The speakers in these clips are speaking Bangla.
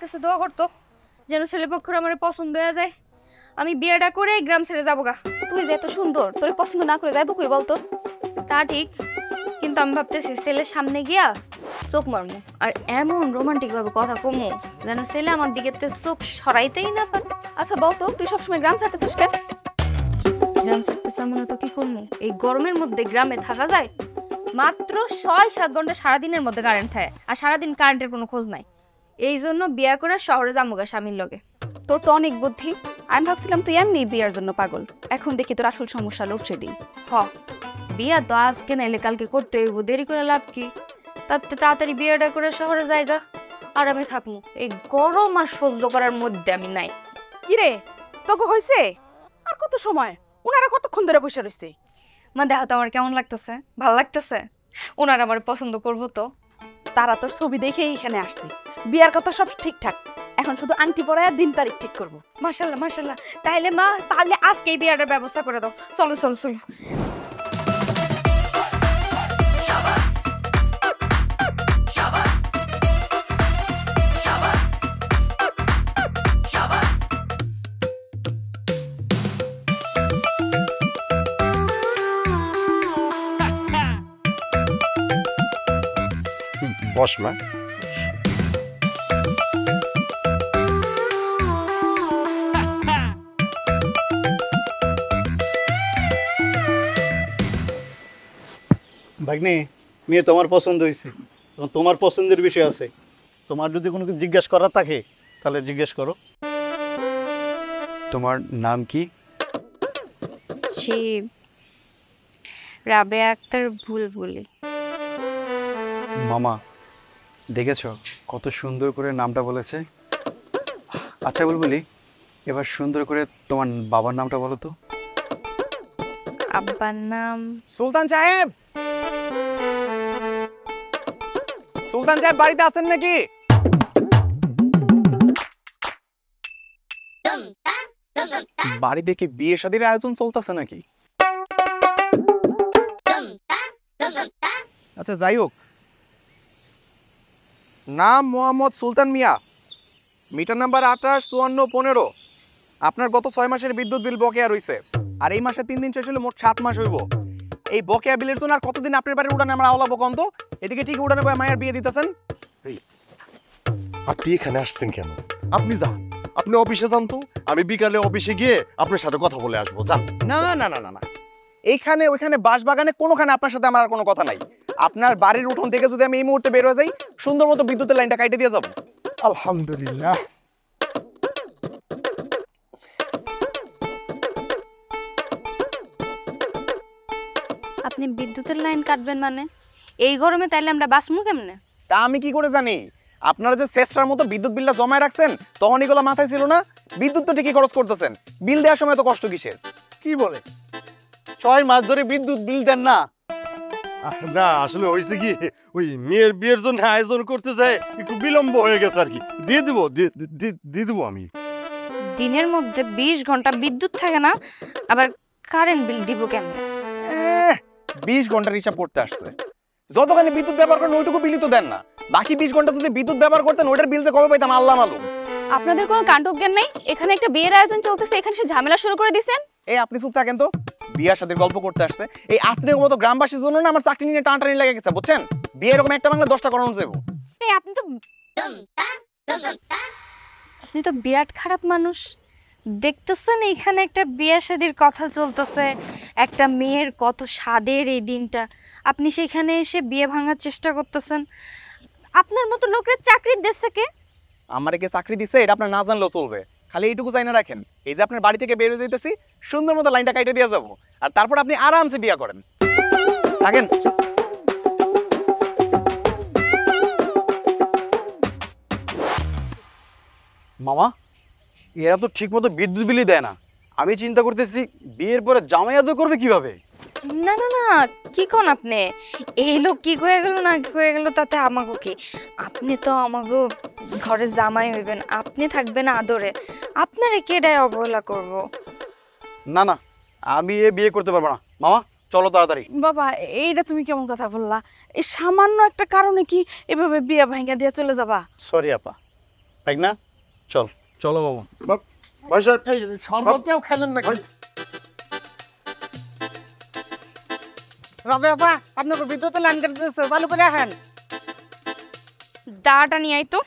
কাছে দোয়া করতো যেন ছেলেপক্ষের আমার পছন্দ হয়ে যায়, আমি বিয়েটা করে গ্রাম ছেড়ে যাবো গা। তুই যে এত সুন্দর, তোর পছন্দ না করে যাইবো কই বলতো? তা ঠিক, কিন্তু আমি ভাবতেছি ছেলের সামনে গিয়া চোখ মারমু আর এমন রোমান্টিক ভাবে কথা কমু যেন ছেলে আমার দিকে চোখ সরাইতেই না পারে। আচ্ছা বলতো, তুই সবসময় গ্রাম ছাড়তেছিস কেন? গ্রাম ছাড়তে চামু না তো কি করবো? এই গরমের মধ্যে গ্রামে থাকা যায়? মাত্র 6-7 ঘন্টা সারাদিনের মধ্যে কারেন্ট থাকে, আর সারাদিন কারেন্টের কোনো খোঁজ নাই। এই জন্য বিয়া করে শহরে যামুগা স্বামীর লগে। তোর তো অনেক বুদ্ধি। আমি ভাবছিলাম তুই এমনি বিয়ার জন্য পাগল, এখন দেখি তোর আসল সমস্যা লোডশেডিং। বিয়া তো আজকে নাইলে কালকে করতে হইব, দেরি করে লাভ কি? তাতে তাড়াতাড়ি বিয়েটা করে শহরে যাইগা, আর আমি থাকবো। এই গরম আর সহ্য করার মধ্যে আমি নাই। কিরে তোকে হইছে? আর কত সময়? ওনারা কতক্ষণ ধরে বসে রইছে? মা দেখা তো আমার কেমন লাগতেছে? ভাল লাগতেছে? ওনারা আমার পছন্দ করবো তো? তারা তোর ছবি দেখেই এখানে আসছে। বিয়ার কথা সব ঠিকঠাক, এখন শুধু আংটি পরায় দিন তারিখ ঠিক করবো। মাশাআল্লাহ মাশাআল্লাহ, তাইলে মা পারলে আজকেই বিয়েটার ব্যবস্থা করে দাও। চলো চলো চলো। বস মা। ভাগ্নে, মেয়ে তোমার পছন্দ হয়েছে, এবং তোমার পছন্দের বিষয় আছে। তোমার যদি কোনো কিছু জিজ্ঞেস করার থাকে তাহলে জিজ্ঞেস করো। তোমার নাম কি? জি, রাবেয়া আক্তার বুলবুলি। মামা, দেখেছো কত সুন্দর করে নামটা বলেছে? আচ্ছা বুলবুলি, এবার সুন্দর করে তোমার বাবার নামটা বলো তো। আব্বার নাম সুলতান সাহেব। সুলতান সাহেব বাড়িতে আছেন নাকি? বাড়িতে কি বিয়ে শাদীর আয়োজন চলতেছে নাকি? আচ্ছা যাই হোক, নাম মোহাম্মদ সুলতান মিয়া, মিটার নাম্বার 285415। আপনার গত 6 মাসের বিদ্যুৎ বিল বকেয়া রয়েছে, আর এই মাসে 3 দিন শেষ হলে মোট 7 মাস হইব। এই বকেয়া বিলের জন্য আর কতদিন আপনার বাড়ির উড়ানে আমরা আওলাবো কন্ত? এদিকে ঠিক উড়ানে বয়ে মায়ের বিয়ে দিতেছেন। আপনি এখানে আসছেন কেন? আপনি যান, আপনি অফিসে যান তো, আমি বিকালে অফিসে গিয়ে আপনার সাথে কথা বলে আসবো। যান। না না না না না, এইখানে ওইখানে বাসবাগানে কোনোখানে আপনার সাথে আমার আর কোনো কথা নাই। আপনার বাড়ির উঠোন থেকে যদি আমি এই মুহূর্তে বের হয়ে যাই, সুন্দর মতো বিদ্যুতের লাইনটা কাটে দিয়ে যাবো। আলহামদুলিল্লাহ। আপনি বিদ্যুতের লাইন কাটবেন মানে? এই গরমে তাইলে আমরা বাঁচমু কেমনে? তা আমি কি করে জানি? আপনারা যে চেষ্টার মতো বিদ্যুৎ বিলটা জমায় রাখছেন, তখন এগুলো মাথায় ছিল না। বিদ্যুৎ তো ঠিকই খরচ করতেছেন, বিল দেওয়ার সময় তো কষ্ট কিসের? কি বলে 6 মাস ধরে বিদ্যুৎ বিল দেন না? না, আসলে হয়েছে কি, ওই মেয়ের বিয়ের জন্য আয়োজন করতে যায়, একটু বিলম্ব হয়ে গেছে আর কি। দিয়ে দিব আমি। দিনের মধ্যে 20 ঘন্টা বিদ্যুৎ থাকে না, আবার কারেন্ট বিল দিব কেমনে? 20 ঘন্টার হিসাব করতে আসছে। যতখানি বিদ্যুৎ ব্যবহার করেন ওইটুকু বিলই তো দেন না। বাকি 20 ঘন্টা যদি বিদ্যুৎ ব্যবহার করতেন, ওইটার বিল যে কবে পাইতাম আল্লাহ মালুম। আপনাদের কোনো কাণ্ডজ্ঞান নাই? এখানে একটা বিয়ের আয়োজন চলতেছে, এখানে সে ঝামেলা শুরু করে দিয়েছেন। এই আপনি চুপ থাকেন তো। বিয়ার সাথে গল্প করতে আসছে, এই আপনার মতো গ্রামবাসীর জন্য না আমার চাকরি নিয়ে টানাটানি লেগে গেছে, বুঝছেন? বিয়ে এরকম একটা বাংলা 10টা করানো যাবো। এই আপনি তো বিরাট খারাপ মানুষ। দেখতেছেন এখানে একটা বিয়ে শাদীর কথা চলতেছে, একটা মেয়ের কত স্বাদের এই দিনটা, আপনি সেখানে এসে বিয়ে ভাঙার চেষ্টা করতেছেন। আপনার মতো লোকের চাকরি দিচ্ছে কে? আমারে কে চাকরি দিচ্ছে এটা আপনার না জানলেও চলবে, খালি এইটুকু জানা রাখেন, এই যে আপনার বাড়ি থেকে বের হয়ে যেতেছি, সুন্দর মতো লাইনটা কাটে দিয়ে যাবো, আর তারপর আপনি আরামসে বিয়ে করেন। থাকেন। মামা, এরা তো ঠিক মতো বিদ্যুৎ বিলই দেয় না। আমি চিন্তা করতেছি বিয়ের পরে জামাই আদর করবে কিভাবে। না না না, কি কোন আপনি? এই লোক কি কয়ে গেল না কয়ে গেল তাতে আমাগো কি? আপনি তো আমাগো ঘরে জামাই হইবেন, আপনি থাকবেন আদরে, আপনারে কেডায় অবহেলা করব? না না, আমি এ বিয়ে করতে পারবো না। মামা চলো তাড়াতাড়ি। বাবা, এইটা তুমি কেমন কথা বললা? এই সামান্য একটা কারণে কি এভাবে বিয়ে ভাঙা দিয়ে চলে যাবা? সরি আপা, তাই না? চল। চলো মামা। ভাই সাহেব সর্বতেও খেলেন না রবে আপা আপনাকে বিদ্যুতের লাইন কেটে দিচ্ছে চালু করে রাখেন দাঁড়াটা নিয়ে আই তো।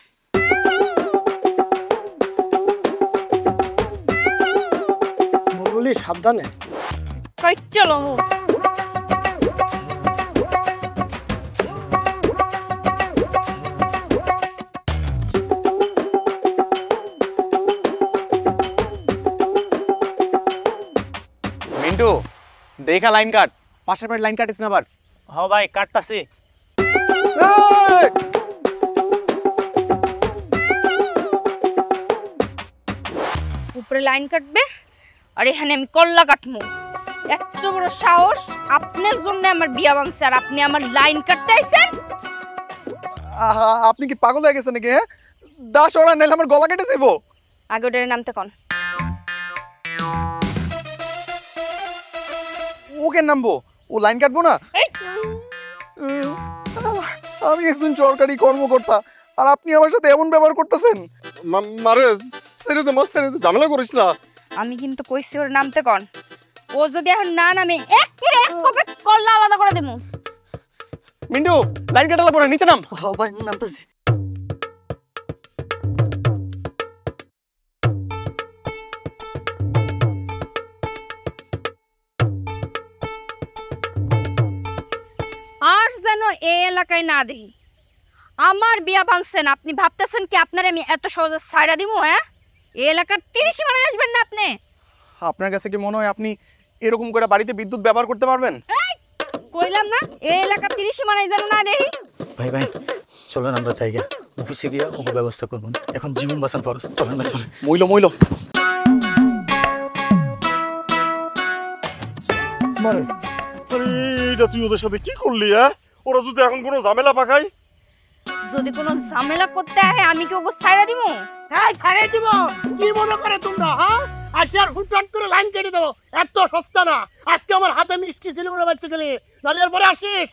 বলি সাবধানে কই চলো। মিন্টু দেখা লাইন কাট, পাশের বাড়ির লাইন কাটিস না আবার। হ ভাই কাটতাছি উপরে লাইন কাটবে আর এখানে আমি কল্লা কাটবো। এত বড় সাহস! আপনার জন্য আমার বিয়া ভাঙছে আর আপনি আমার লাইন কাটতে আইছেন? আপনি কি পাগল হয়ে গেছেন নাকি? হ্যাঁ, দাস ওরা নাইলে আমার গলা কেটে যাবো। আগে ওটার নামতে কন। ওকে নামবো, ও লাইন কাটবো না। এই! আমি একজন সরকারি কর্মকর্তা আর আপনি আমার সাথে এমন ব্যবহার করতেছেন। মারে ছেড়ে দে মা, ছেড়ে দে, ঝামেলা করিস না। আমি কিন্তু কইছি ওর নামতে কন। ও যদি এখন না নামে এক কপে কল্লা আলাদা করে দেবো। মিন্টু লাইন কাটালে পরে নিচে নাম। ভাই নামতেছি আর যেন এই এলাকায় না দেখি। আমার বিয়া ভাঙছেন, আপনি ভাবতেছেন কি আপনারে আমি এত সহজে ছাইড়া দিব? হ্যাঁ, এই এলাকার 30 মানে আসবেন না আপনি। আপনার কাছে কি মনে হয় আপনি এরকম করে বাড়িতে বিদ্যুৎ ব্যবহার করতে পারবেন? কইলাম না এই এলাকার 30 মানে যেন না দেখি। ভাই ভাই চলেন আমরা জায়গা অফিসে গিয়ে ওকে ব্যবস্থা করবো, এখন জীবন বাঁচান খরচ। চলেন ভাই চলেন। মইল এইটা তুই ওদের সাথে কি করলি? হ্যাঁ, ওরা যদি এখন কোনো ঝামেলা পাকায়? যদি কোনো ঝামেলা করতে হয় আমি কি ওকে ছাইড়া দিব? হ্যাঁ ছাড়ে দিব কি মনে করে তোমরা? হ্যাঁ আজকে আর হুটহাট করে লাইন কেটে দেবো, এত সস্তা না। আজকে আমার হাতে মিষ্টি ছিল বলে বাচ্চা গেলে, নাহলে এরপরে আসিস।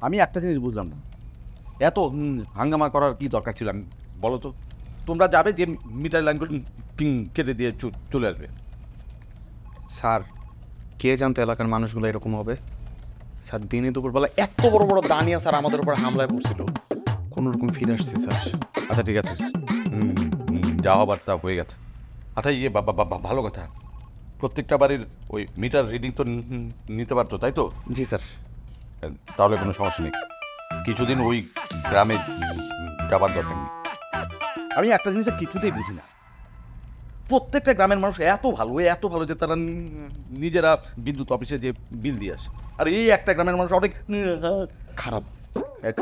আমি একটা জিনিস বুঝলাম না, এত হাঙ্গামা করার কি দরকার ছিল? আমি বলো তো, তোমরা যাবে যে মিটার লাইনগুলো কেটে দিয়ে চলে আসবে। স্যার, কে জানতো এলাকার মানুষগুলো এরকম হবে? স্যার, দিনে দুপুরবেলা এত বড় বড় দানিয়া স্যার আমাদের উপর হামলায় পড়ছিল, কোনো রকম ফিরে আসছে স্যার। আচ্ছা ঠিক আছে, যা হবার তা হয়ে গেছে। আচ্ছা ইয়ে ভালো কথা, প্রত্যেকটা বাড়ির ওই মিটার রিডিং তো নিতে পারতো, তাই তো? জি স্যার। তাহলে কোনো সমস্যা নেই, কিছুদিন ওই গ্রামে যাবার দরকার নেই। আমি একটা জিনিসটা কিছুতেই বুঝি না, প্রত্যেকটা গ্রামের মানুষ এত ভালো যে তারা নিজেরা বিদ্যুৎ অফিসে যে বিল দিয়ে আসে, আর এই একটা গ্রামের মানুষ অনেক খারাপ।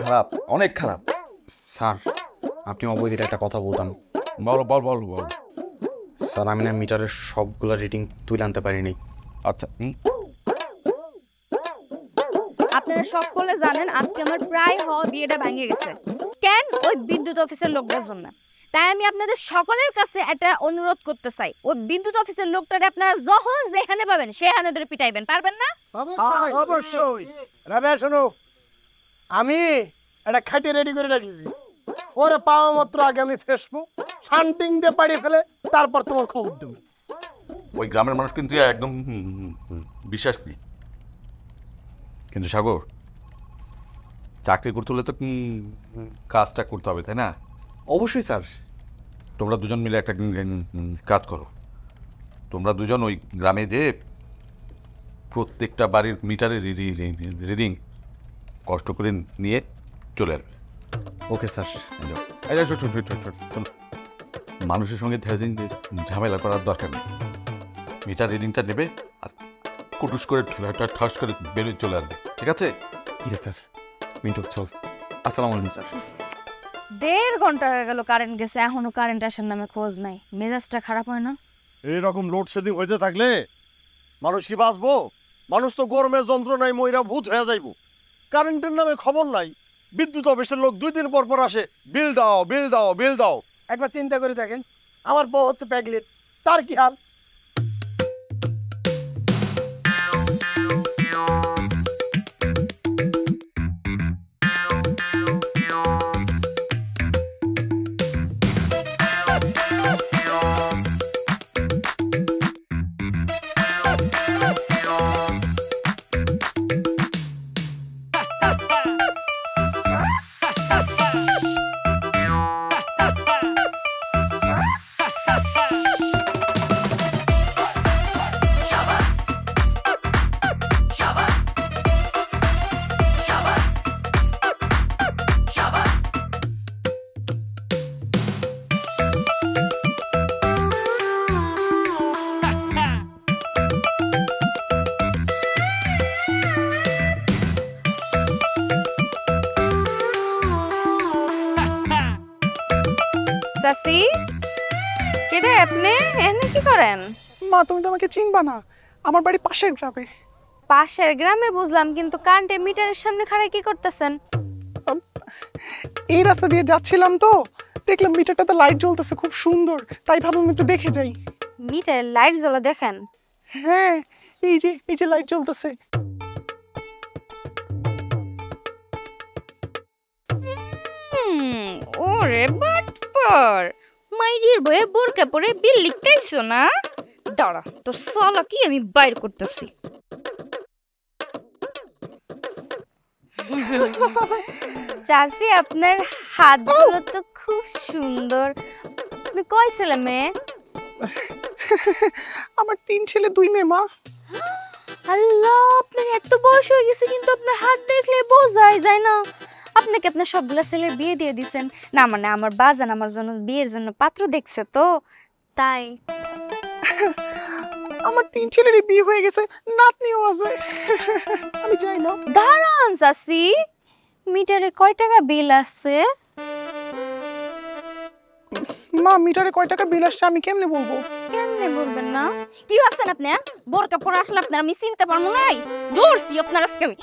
খারাপ, অনেক খারাপ। স্যার, আপনি অবৈধের একটা কথা বলতাম। বল বল বল বল। স্যার, আমি না মিটারের সবগুলো রিডিং তুলে আনতে পারিনি। আচ্ছা, আপনারা সকলে জানেন আজকে আমার প্রায় হওয়া বিয়েটা ভেঙে গেছে। কেন? ওই বিদ্যুৎ অফিসের লোকটার জন্য। তাই আমি আপনাদের সকলের কাছে একটা অনুরোধ করতে চাই, ওই বিদ্যুৎ অফিসের লোকটারে আপনারা যখন যেখানে পাবেন সেখানে ধরে পিটাইবেন, পারবেন না? অবশ্যই। রাবেয়া শোনো, আমি একটা খাটি রেডি করে রাখিছি, ওরে পাওয়া মাত্র আগে আমি ফেসবো, শান্তিং দিয়ে পাড়িয়ে ফেলে তারপর তোমার খবর দেবো। ওই গ্রামের মানুষ কিন্তু একদম বিশ্বাস নেই। কিন্তু সাগর, চাকরি করতে হলে তো কাজটা করতে হবে, তাই না? অবশ্যই স্যার। তোমরা দুজন মিলে একটা কাজ করো, তোমরা দুজন ওই গ্রামে যে প্রত্যেকটা বাড়ির মিটারে রিডিং কষ্ট করে নিয়ে চলে আসবে। Okay sir. মানুষের সঙ্গে ঝামেলা করার দরকার নেই, মিটার রিডিংটা নেবে আর কুটুস করে ঠাস করে বেরিয়ে চলে আসবে, ঠিক আছে? ঠিক আছে স্যার। মিন্টু চল। আসসালামু আলাইকুম স্যার। 1.5 ঘন্টা হয়ে গেল কারেন্ট গেছে, এখনো কারেন্ট আসার নামে খোঁজ নাই। মেজাজটা খারাপ হয় না? এইরকম লোডশেডিং হইতে থাকলে মানুষ কি বাঁচবো? মানুষ তো গরমের যন্ত্রণায় মইরা ভূত হয়ে যাইব। কারেন্টের নামে খবর নাই, বিদ্যুৎ অফিসের লোক 2 দিন পর পর আসে, বিল দাও বিল দাও বিল দাও। একবার চিন্তা করে দেখেন, আমার বউ হচ্ছে প্যাগলেট, তার কি হাল? চাচি, কেডে আপনি এখানে কি করেন? মা তুমি তো আমাকে চিনবা না, আমার বাড়ি পাশের গ্রামে। পাশের গ্রামে বুঝলাম, কিন্তু কারেন্টের মিটারের সামনে খাড়ায় কি করতেছেন? এই রাস্তা দিয়ে যাচ্ছিলাম তো, দেখলাম মিটারটাতে লাইট জ্বলতেছে খুব সুন্দর, তাই ভাবলাম একটু দেখে যাই। মিটারের লাইট জ্বলা দেখেন? হ্যাঁ, এই যে লাইট জ্বলতেছে। ওরে বাটপার, মাইরির বয়ে বোরকা পরে বিল লিখতেইছো না? দাঁড়া, তোর সালা কি আমি বাইর করতেছি। চাচি, আপনার হাতগুলো তো খুব সুন্দর। আপনি কয় ছেলে মেয়ে? আমার 3 ছেলে 2 মেয়ে মা। আল্লাহ, আপনার এত বয়স হয়ে গেছে কিন্তু আপনার হাত দেখলে বোঝাই যায় না। আপনাকে আপনার সবগুলা ছেলের বিয়ে দিয়ে দিছেন না? মানে আমার বাজান আমার জন্য বিয়ের জন্য পাত্র দেখছে তো, তাই। আমার 3 ছেলেরই বিয়ে হয়ে গেছে, নাতনিও আছে। আমি যাই না। দাঁড়ান চাচি, মিটারে কয় টাকা বিল আসছে? মা, মিটারে কয় টাকা বিল আসছে আমি কেমনে বলবো? কেমনে বলবেন না? কি ভাবছেন আপনি? বোরকা পরে আসলে আপনার আমি চিনতে পারবো নাই? দৌড়ছি আপনার আজকে আমি।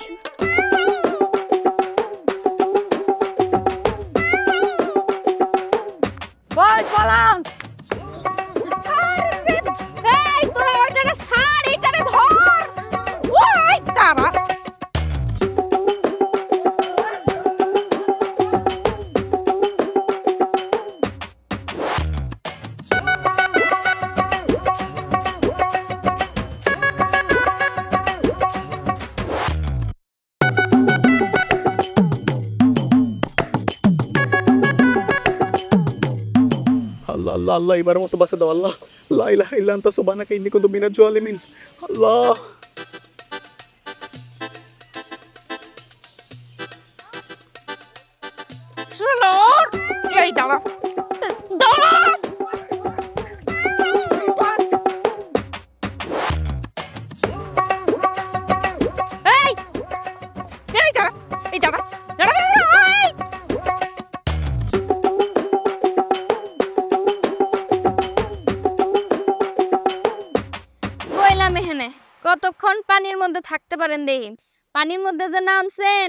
ভাই পালান। এই তোরা ওইটারে ছাড়, এইটারে ধর। ওই তারা আল্লাহ আল্লাহ আল্লাহ, এবার মতো বাঁচা দাও আল্লাহ। লা ইলাহা ইল্লা আনতা সুবহানাকা ইন্নী কুনতু মিনাজ জালিমিন। আল্লাহ। চলো, এই দাঁড়া দাঁড়া। এই এই দাঁড়া, এই দাঁড়া দাঁড়া দাঁড়া। এই কইলাম এখানে কতক্ষণ পানির মধ্যে থাকতে পারেন দেখি। পানির মধ্যে যে নামছেন,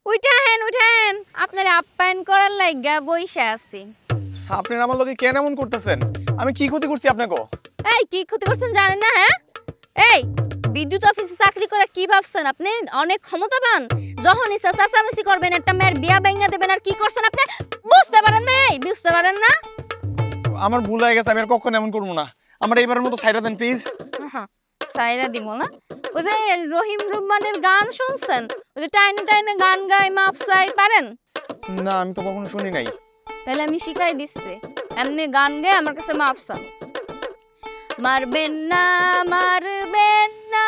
উঠেন উঠেন, আপনার আপ্যায়ন করার লাগা বইসা আছি। আপনি আমার লগে কেন এমন করতেছেন? আমি কি ক্ষতি করছি আপনাকে? এই কি ক্ষতি করছেন জানেন না? হ্যাঁ, এই বিদ্যুৎ অফিসে চাকরি করে কি ভাবছেন আপনি? অনেক ক্ষমতাবান। যখন ইচ্ছা চাচামেচি করবেন, একটা মেয়ের বিয়া ভেঙে দেবেন। আর কি করছেন আপনি বুঝতে পারেন না? এই বুঝতে পারেন না? আমার ভুল হয়ে গেছে, আমি আর কখনো এমন করবো না। আমার এইবারের মতো সাইরা দেন প্লিজ। হ্যাঁ, সাইরা দিব না? ওই যে রহিম রুম্মানের গান শুনছেন? ওই যে টাইনে টাইনে গান গায় মাপ চাই, পারেন? না, আমি তো কখনো শুনি নাই। তাহলে আমি শিখাই দিচ্ছি, এমনি গান গেয়ে আমার কাছে মাপ চান। মারবেন না মারবেন না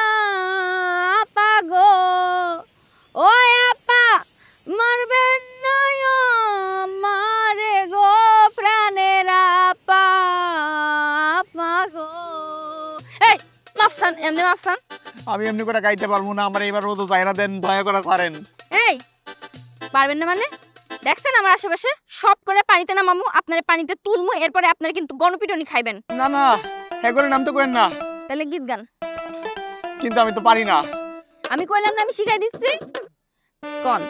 আপা গো, ও আপা মারবেন না মারে গো প্রাণের আপা, আপা গো। এই মাপসান, এমনি মাপসান। আমি এমনি করে গাইতে পারবো না, আমার এইবার মতো সাইরা দেন, দয়া করে ছাড়েন। এই পারবেন না মানে? দেখছেন আমার আশেপাশে সব করে পানিতে নামামু, আপনারা পানিতে তুলমু, এরপরে আপনারা কিন্তু গণপিটনি খাইবেন। না না, হ্যাঁ করে নাম তো করেন না। তাহলে গীত গান। কিন্তু আমি তো পারি না। আমি কইলাম না আমি শিখাই দিচ্ছি। কোন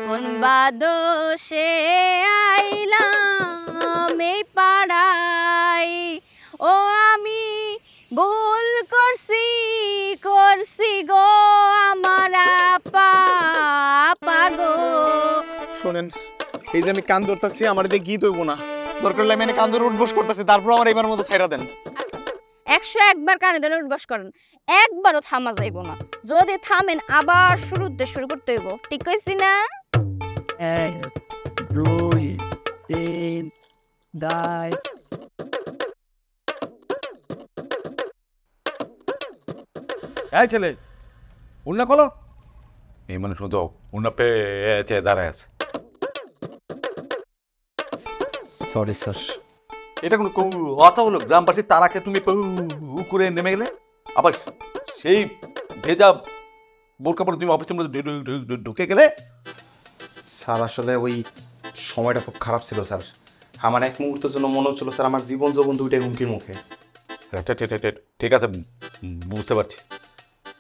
কোন বাদোষে আইলাম এই পাড়ায়, ও আমি ভুল করছি করছি গো আমার আপা আপা গো। শোনেন, এই যে আমি কান ধরতেছি, আমার দিয়ে গীত হইব না, দরকার হলে আমি এনে কান ধরে উঠবোস করতেছি, তারপর আমার এবার মতো ছাইরা দেন। 101 বার কানে ধরে উঠবাস করেন, একবারও থামা যাইব না। যদি থামেন আবার শুরু করতে হইব। ঠিক কইছি না? 1 2 3 4 এই ছেলে উন্না কলো, এই মানুষ তো উন্না পেয়েছে দাঁড়ায় আছে। Sorry sir. এটা কোনো কথা হলো? গ্রামবাসী তারাকে তুমি করে নেমে গেলে, আবার সেই ভেজা বোরকা পরে তুমি অফিসের মধ্যে ঢুকে গেলে। স্যার আসলে ওই সময়টা খুব খারাপ ছিল স্যার, আমার এক মুহূর্তের জন্য মনে হচ্ছিল স্যার আমার জীবন যৌবন দুইটাই হুমকির মুখে। ঠিক আছে, বুঝতে পারছি।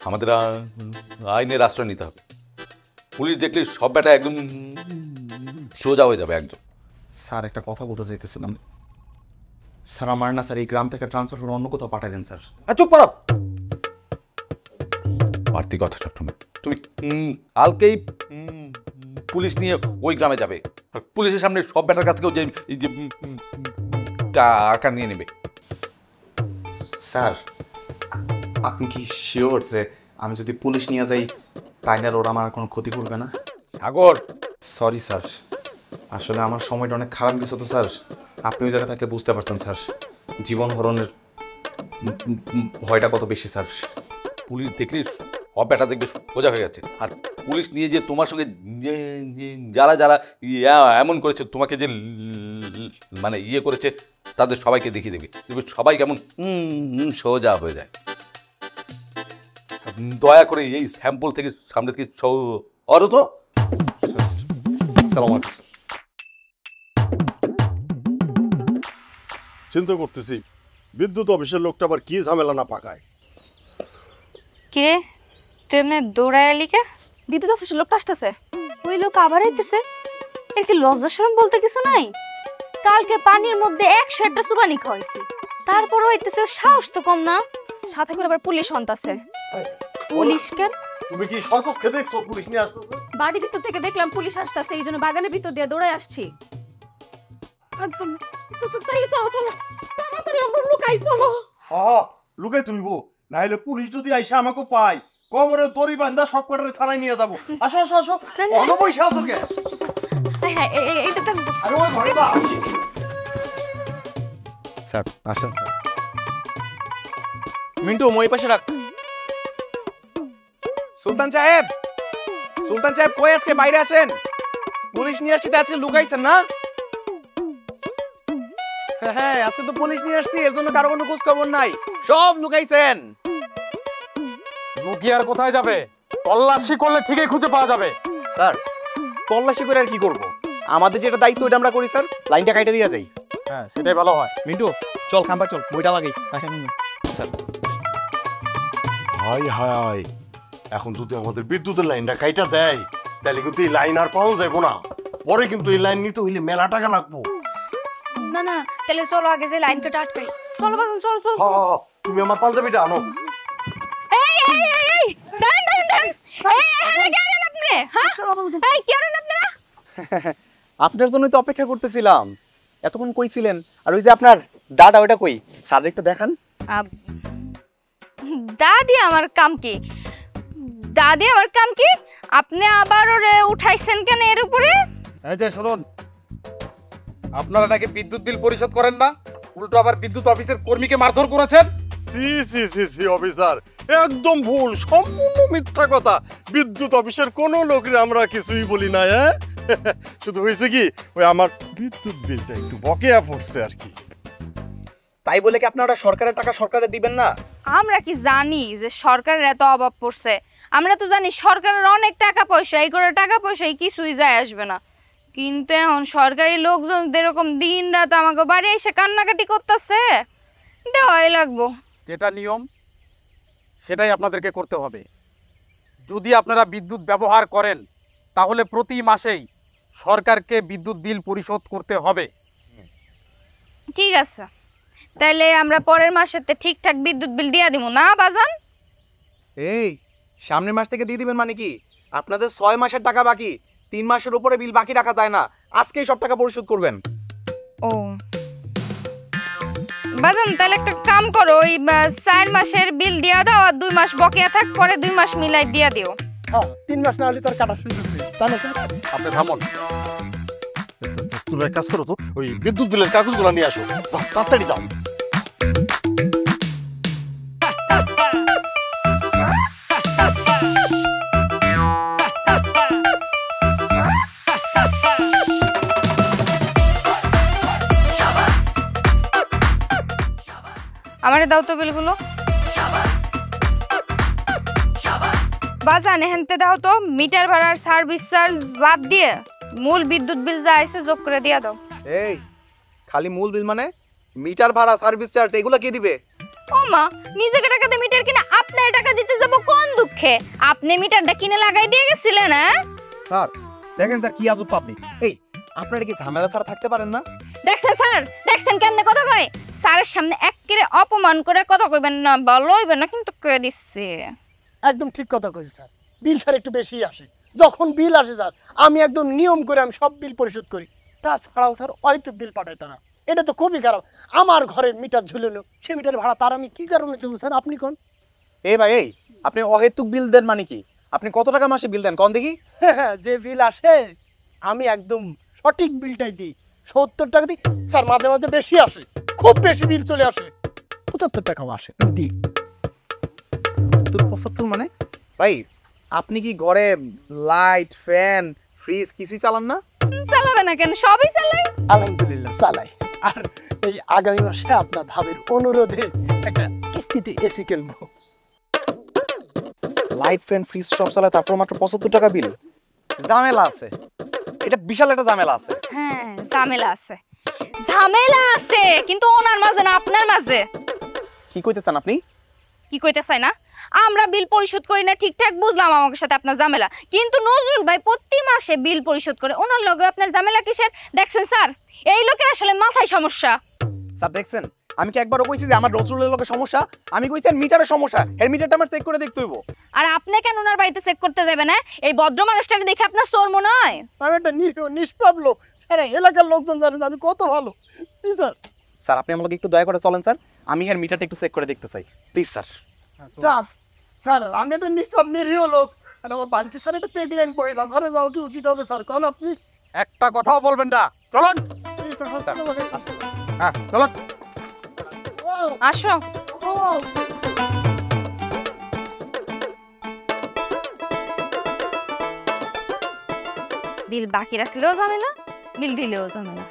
আমাদের আইনের আশ্রয় নিতে হবে। পুলিশ দেখলে সব ব্যাটা একদম সোজা হয়ে যাবে একদম। স্যার একটা কথা বলতে চাইতেছিলাম স্যার, আমার না স্যার এই গ্রাম থেকে ট্রান্সফার করে অন্য কোথাও পাঠিয়ে দেন স্যার। চুপ করো, বাড়তি কথা সবসময়। তুমি কালকেই পুলিশ নিয়ে ওই গ্রামে যাবে, আর পুলিশের সামনে সব ব্যাটার কাছ থেকেও যে টাকা নিয়ে নেবে। স্যার আপনি কি শিওর যে আমি যদি পুলিশ নিয়ে যাই তাইলে ওরা আমার কোনো ক্ষতি করবে না? সাগর, সরি স্যার, আসলে আমার সময়টা অনেক খারাপ গেছে তো স্যার, আপনি ওই জায়গায় থাকলে বুঝতে পারতেন স্যার জীবন হরণের ভয়টা কত বেশি স্যার। পুলিশ দেখলে সব ব্যাটা দেখবে সোজা হয়ে যাচ্ছে, আর পুলিশ নিয়ে যে তোমার সঙ্গে যারা যারা এমন করেছে, তোমাকে যে মানে ইয়ে করেছে, তাদের সবাইকে দেখিয়ে দেবে, সবাই কেমন সোজা হয়ে যায়। দয়া করে এই স্যাম্পল থেকে সামনে থেকে অর তো। সালাম আলাইকুম। চিন্তা করতেছি বিদ্যুৎ অফিসের লোকটা আবার কি ঝামেলা না পাকায়। কিরে তুই এমনি দৌড়ায় লিখে? বিদ্যুৎ অফিসের লোকটা আসতেছে। ওই লোক আবার আইতেছে? এর কি লজ্জা শরম বলতে কিছু নাই? কালকে পানির মধ্যে 101টা সুবানি খাওয়াইছি, তারপরও আইতেছে, সাহস তো কম না। সাথে করে আবার পুলিশ হন্তাছে। পুলিশ কেন? তুমি কি স্বচক্ষে দেখছো পুলিশ নিয়ে আসতেছে? বাড়ির ভিতর থেকে দেখলাম পুলিশ আসতেছে, এই জন্য বাগানের ভিতর দিয়ে দৌড়ায় আসছি। একদম তাড়াতাড়ি চলো চলো, তাড়াতাড়ি আমরা লুকাই চলো। হ্যাঁ লুকাই তুলবো, নাহলে পুলিশ যদি আইসা আমাকে পায় কোমরে দড়ি বান্ধা সব কটারে থানায় নিয়ে যাবো। আসো আসো আসো, অন্য পয়সা আসো কে? হ্যাঁ এইটা তো আরে ওই ঘরে বা স্যার আসেন স্যার। মিন্টু মই পাশে রাখ। সুলতান সাহেব, সুলতান সাহেব কই আজকে বাইরে আসেন? পুলিশ নিয়ে আসছি, আজকে লুকাইছেন না? হ্যাঁ আজকে তো পুলিশ নিয়ে আসছি, এর জন্য কারো কোনো খোঁজ খবর নাই, সব লুকাইছেন। লুকিয়ে আর কোথায় যাবে? তল্লাশি করলে ঠিকই খুঁজে পাওয়া যাবে। স্যার তল্লাশি করে আর কি করব? আমাদের যেটা দায়িত্ব ওইটা আমরা করি স্যার, লাইনটা কাইটে দিয়ে যাই। হ্যাঁ সেটাই ভালো হয়। মিন্টু চল খাম্বা চল, বইটা লাগাই। স্যার হাই হাই, এখন যদি আমাদের বিদ্যুতের লাইনটা কাইটা দেয় তাহলে কিন্তু এই লাইন আর পাওয়া যাবো না, পরে কিন্তু এই লাইন নিতে হইলে মেলা টাকা লাগবো। না না, তাহলে চলো আগে যে লাইন কেটে আটকাই। চলো বাবা চলো চলো। হ্যাঁ তুমি আমার পাঞ্জাবিটা আনো। এই এই এই এই দাঁড়ান দাঁড়ান দাঁড়ান, এই এখানে কেন আপনি? হ্যাঁ এই কেন আপনারা? আপনার জন্যই তো অপেক্ষা করতেছিলাম, এতক্ষণ কই ছিলেন? আর ওই যে আপনার দাদা ওটা কই? স্যার একটু দেখান। দাদি আমার কাম কি? দাদি আমার কাম কি? আপনি আবার ওরে উঠাইছেন কেন এর উপরে? এই যে শুনুন, আপনারা নাকি বিদ্যুৎ বিল পরিশোধ করেন না, উল্টো আবার বিদ্যুৎ অফিসের কর্মীকে মারধর করেছেন। C C C C officer, একদম ভুল, সম্পূর্ণ মিথ্যা কথা। বিদ্যুৎ অফিসের কোনো লোকের আমরা কিছুই বলি না। হ্যাঁ শুধু হয়েছে কি ওই আমার বিদ্যুৎ বিলটা একটু বকেয়া পড়ছে আর কি। তাই বলে কি আপনারা সরকারের টাকা সরকারে দিবেন না? আমরা কি জানি যে সরকারের এত অভাব পড়ছে? আমরা তো জানি সরকারের অনেক টাকা পয়সা, এই করে টাকা পয়সায় কিছুই যায় আসবে না, কিন্তু এখন সরকারি লোকজন এরকম দিন রাত আমাকে বাড়ি এসে কান্নাকাটি করতেছে, দেওয়াই লাগবো। যেটা নিয়ম সেটাই আপনাদেরকে করতে হবে। যদি আপনারা বিদ্যুৎ ব্যবহার করেন তাহলে প্রতি মাসেই সরকারকে বিদ্যুৎ বিল পরিশোধ করতে হবে। ঠিক আছে, তাইলে আমরা পরের মাসেতে ঠিকঠাক বিদ্যুৎ বিল দিয়া দিব না বাজান? এই সামনের মাস থেকে দিয়ে দিবেন মানে কি? আপনাদের 6 মাসের টাকা বাকি, 3 মাসের উপরে বিল বাকি রাখা যায় না। আজকেই সব টাকা পরিশোধ করবেন। ও বাজান, তাহলে একটা কাম করো, ওই 4 মাসের বিল দিয়া দাও আর 2 মাস বকেয়া থাক, পরে 2 মাস মিলাই দিয়া দিও। হ্যাঁ 3 মাস না হলে তোর কাটা সুযোগ নেই, তাই না স্যার? আপনি থামুন। তুমি এক কাজ করো তো, ওই বিদ্যুৎ বিলের কাগজগুলো নিয়ে আসো। যাও, তাড়াতাড়ি যাও। আমারে দাও তো বিলগুলো। বাজান এখানতে দাও তো, মিটার ভাড়ার সার্ভিস চার্জ বাদ দিয়ে মূল বিদ্যুৎ বিল যা আছে যোগ করে দিয়া দাও। এই খালি মূল বিল মানে মিটার ভাড়া, সার্ভিস চার্জ এগুলো কে দিবে? ও মা, নিজেকে টাকা দিয়ে মিটার কিনে আপনার টাকা দিতে যাব কোন দুঃখে? আপনি মিটারটা কিনে লাগাই দিয়ে গেছিলেন? হ্যাঁ স্যার দেখেন স্যার কি আজব পাবলিক। এই আপনারা কি ঝামেলা ছাড়া থাকতে পারেন না? দেখছেন স্যার, দেখছেন কেমনে কথা কয়? স্যারের সামনে একেবারে অপমান করে কথা কইবেন না, ভালো হইবে না কিন্তু কয়ে দিচ্ছে। একদম ঠিক কথা কইছে স্যার, বিল স্যার একটু বেশি আসে। যখন বিল আসে স্যার, আমি একদম নিয়ম করে আমি সব বিল পরিশোধ করি। তাছাড়াও স্যার হয়তো বিল পাঠায় তারা, এটা তো খুবই খারাপ। আমার ঘরে মিটার ঝুলেলো, সে মিটার ভাড়া তার আমি কি কারণে দেবো স্যার? আপনি কোন? এই ভাই, এই আপনি অহেতুক বিল দেন মানে কি? আপনি কত টাকা মাসে বিল দেন কোন দেখি? যে বিল আসে আমি একদম সঠিক বিলটাই দিই, 70 টাকা দিই স্যার। মাঝে মাঝে বেশি আসে, খুব বেশি বিল চলে আসে, 75 টাকাও আসে দিই। 75 মানে? ভাই আপনি কি ঘরে লাইট, ফ্যান, ফ্রিজ কিছুই চালান না? চালাবে না কেন? সবই চালাই। আলহামদুলিল্লাহ চালাই। আর এই আগামী মাসে আপনার ভাবের অনুরোধে একটা কিস্তিতে এসি কিনবো। লাইট, ফ্যান, ফ্রিজ সব চালায়, তারপর মাত্র 75 টাকা বিল? ঝামেলা আছে, এটা বিশাল একটা ঝামেলা আছে। হ্যাঁ ঝামেলা আছে, ঝামেলা আছে, কিন্তু ওনার মাঝে না আপনার মাঝে। কি কইতে চান আপনি? কি কইতে চাই না? আমরা বিল পরিশোধ করি না ঠিকঠাক, বুঝলাম আমার সাথে আপনার ঝামেলা, কিন্তু নজরুল ভাই প্রতি মাসে বিল পরিশোধ করে, ওনার লগে আপনার ঝামেলা কিসের? দেখছেন স্যার, এই লোকের আসলে মাথায় সমস্যা। স্যার দেখছেন, আমি কি একবারও কইছি যে আমার নজরুলের লগে সমস্যা? আমি কইছি মিটারের সমস্যা, এর মিটারটা আমার চেক করে দেখতে হইব। আর আপনি কেন ওনার বাড়িতে চেক করতে যাবেন? না এই ভদ্র মানুষটাকে দেখে আপনার চোর মনে হয়? আমি একটা নিষ্পাপ লোক, সারা এলাকার লোকজন জানেন আমি কত ভালো। স্যার স্যার আপনি আমাকে একটু দয়া করে চলেন স্যার, আমি এর মিটারটা একটু চেক করে দেখতে চাই প্লিজ স্যার। স্যার স্যার আমি একটা নিষ্পাপ নিরীহ লোক, আর আমার বাড়িতে স্যার একটা প্রেগনেন্ট মহিলা, ঘরে যাওয়া কি উচিত হবে স্যার? কারণ আপনি একটা কথাও বলবেন না, চলুন। হ্যাঁ চলুন। আসো। বিল বাকি রাখলেও ঝামেলা, বিল দিলেও ঝামেলা।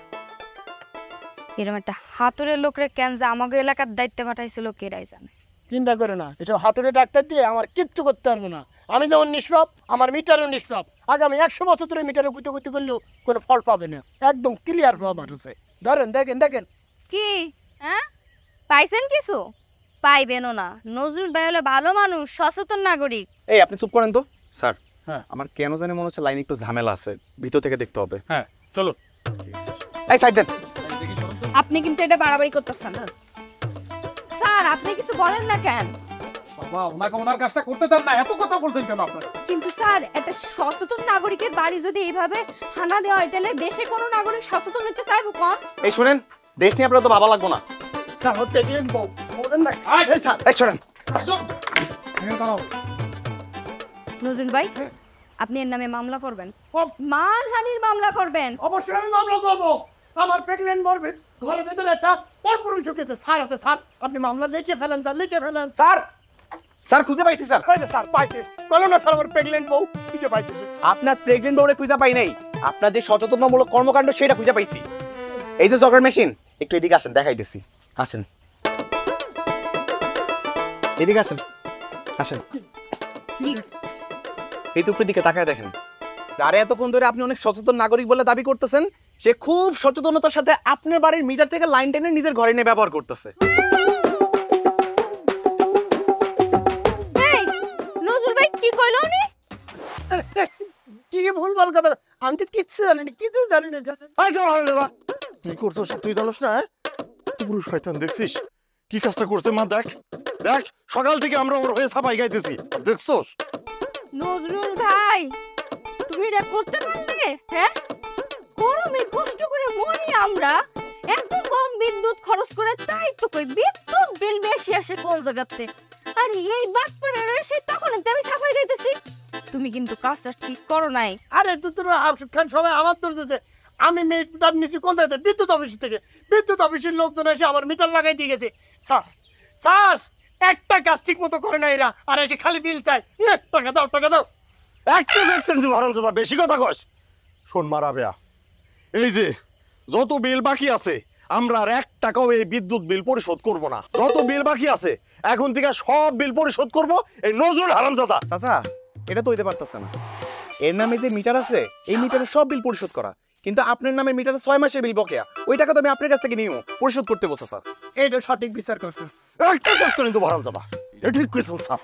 এরকম একটা হাতুড়ের লোকরে কেন যে আমাকে এলাকার দায়িত্বে পাঠাইছিল কেরাই জানে। চিন্তা করে না, এসব হাতুড়ে ডাক্তার দিয়ে আমার কিচ্ছু করতে পারবো না। আমি যেমন নিষ্পাপ, আমার মিটারও নিষ্পাপ। আগামী 100 বছর ধরে মিটারে গুতে গুতে করলেও কোনো ফল পাবে না, একদম ক্লিয়ার প্রমাণ আছে। ধরেন দেখেন দেখেন। কি হ্যাঁ পাইছেন কিছু? পাইবেনও না। নজরুল ভাই হলো ভালো মানুষ, সচেতন নাগরিক। এই আপনি চুপ করেন তো স্যার। হ্যাঁ আমার কেন জানি মনে হচ্ছে লাইন একটু ঝামেলা আছে, ভিতর থেকে দেখতে হবে। হ্যাঁ চলুন। এই সাইড দেন। আপনি কিন্তু এটা বাড়াবাড়ি করতেছেন না স্যার, আপনি কিছু বলেন না কেন? বাবা ওনাকে ওনার কাজটা করতে দেন না, এত কথা বলছেন কেন আপনারা? কিন্তু স্যার একটা সচেতন নাগরিকের বাড়ি যদি এইভাবে হানা দেওয়া হয়, তাহলে দেশে কোনো নাগরিক সচেতন হতে চাইবো কোন? এই শুনেন, দেশ নিয়ে আপনারা তো ভাবা লাগবো না। স্যার হচ্ছে প্রেগনেন্ট বউ, বলেন না। এই স্যার এই শুনেন। নজরুল ভাই আপনি এর নামে মামলা করবেন, মানহানির মামলা করবেন। অবশ্যই আমি মামলা করবো। আমার প্রেগনেন্ট বউর ঘরের ভেতরে একটা পরপুরুষ ঢুকেছে স্যার, আছে স্যার, আপনি মামলা লিখে ফেলেন স্যার, লিখে ফেলেন। স্যার স্যার খুঁজে পাইছি স্যার। স্যার পাইছে, বলো না স্যার আমার প্রেগনেন্ট বউ খুঁজে পাইছে। আপনার প্রেগনেন্ট বউরে খুঁজে পাই নাই, আপনার যে সচেতনমূলক কর্মকাণ্ড সেটা খুঁজে পাইছি। এই যে জগার মেশিন, একটু এদিকে আসেন, দেখাইতেছি। আসেন এদিকে আসেন, আসেন। এই তো উপরের দিকে তাকায় দেখেন, যারা এতক্ষণ ধরে আপনি অনেক সচেতন নাগরিক বলে দাবি করতেছেন, সে খুব সচেতনতার সাথে আপনার বাড়ির মিটার থেকে লাইন টেনে নিজের ঘরে নিয়ে ব্যবহার করতেছে। এই নজরুল ভাই কি কইলো উনি? বল কথা, আমি তো কিচ্ছু জানি না, কিছু জানি না। তুই করছিস, তুই জানোস না? পুরো শয়তান দেখছিস কি কাজটা করছে? মা দেখ দেখ, সকাল থেকে আমরা ওর হয়ে সাফাই গাইতেছি, দেখছোস? নজরুল ভাই, তুমি এটা করতে পারলে? হ্যাঁ, গরমে কষ্ট করে মরি আমরা, এত কম বিদ্যুৎ খরচ করে, তাই তো কই বিদ্যুৎ বিল বেশি আসে কোন জায়গাতে। আর এই বাটপাড়া রয়েছে তখন আমি সাফাই গাইতেছি। তুমি কিন্তু কাজটা ঠিক করো নাই। আরে তুই তোর সবাই আমার তোর দিতে, আমি মিটার নিচ্ছি কোন জায়গাতে? বিদ্যুৎ অফিস থেকে। বিদ্যুৎ অফিসের লোকজন এসে আমার মিটার লাগাই দিয়ে গেছে। স্যার স্যার, একটা কাজ ঠিক মতো করে না এরা, আর এসে খালি বিল চাই। টাকা দাও, টাকা দাও। একটা বেশি কথা কস। শোন মারাবেয়া, এই যে যত বিল বাকি আছে, আমরা আর 1 টাকাও এই বিদ্যুৎ বিল পরিশোধ করব না। যত বিল বাকি আছে এখন থেকে সব বিল পরিশোধ করব এই নজরুল হারামজাদা। চাচা, এটা তো হইতে পারতেছে না। এর নামে যে মিটার আছে, এই মিটারে সব বিল পরিশোধ করা, কিন্তু আপনার নামে মিটারে 6 মাসের বিল বকেয়া। ওই টাকা তো আমি আপনার কাছ থেকে নিও, পরিশোধ করতে বসা স্যার। এইটা সঠিক বিচার করছেন। একটা চেষ্টা কিন্তু হারামজাদা, এটা ঠিক কইছেন স্যার।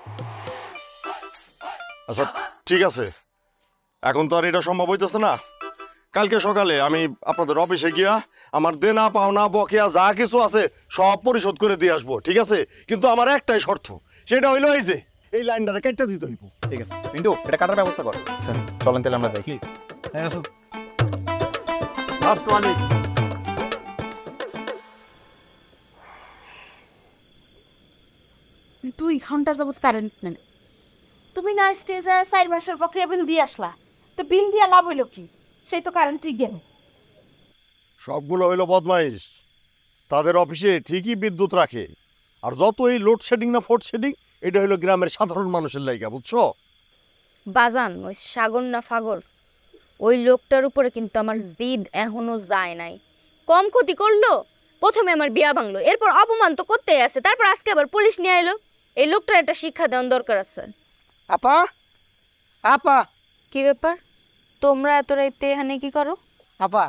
আচ্ছা ঠিক আছে, এখন তো আর এটা সম্ভব হইতেছে না। কালকে সকালে আমি আপনাদের অফিসে গিয়া আমার দেনা পাওনা বকেয়া যা কিছু আছে সব পরিশোধ করে দিয়ে আসবো, ঠিক আছে? কিন্তু আমার একটাই শর্ত, সেটা হইলো এই যে এই লাইনটা কেটে দিতে হইব। ঠিক আছে মিন্টু, এটা কাটার ব্যবস্থা কর। স্যার চলেন তাহলে আমরা যাই। হ্যাঁ আসো। তুই ঘন্টা যাবত কারেন্ট নেই, তুমি না স্টেজে 4 মাসের বকেয়া বিল দিয়ে আসলা, তো বিল দিয়ে লাভ হইলো কি? সেই তো কারেন্টই গেল। সবগুলো হইলো বদমাইশ। তাদের অফিসে ঠিকই বিদ্যুৎ রাখে, আর যত এই লোডশেডিং না ফোর্ডশেডিং, এটা হইলো গ্রামের সাধারণ মানুষের লাইগা, বুঝছো? বাজান, ওই সাগর না ফাগর, ওই লোকটার উপরে কিন্তু আমার জিদ এখনো যায় নাই। কম ক্ষতি করলো, প্রথমে আমার বিয়া ভাঙলো, এরপর অপমান তো করতেই আছে, তারপর আজকে আবার পুলিশ নিয়ে এলো। এই লোকটার একটা শিক্ষা দেওয়ার দরকার আছে। আপা, আপা, কি ব্যাপার, তোমরা এত রাইতে এখানে কি করো? আপা,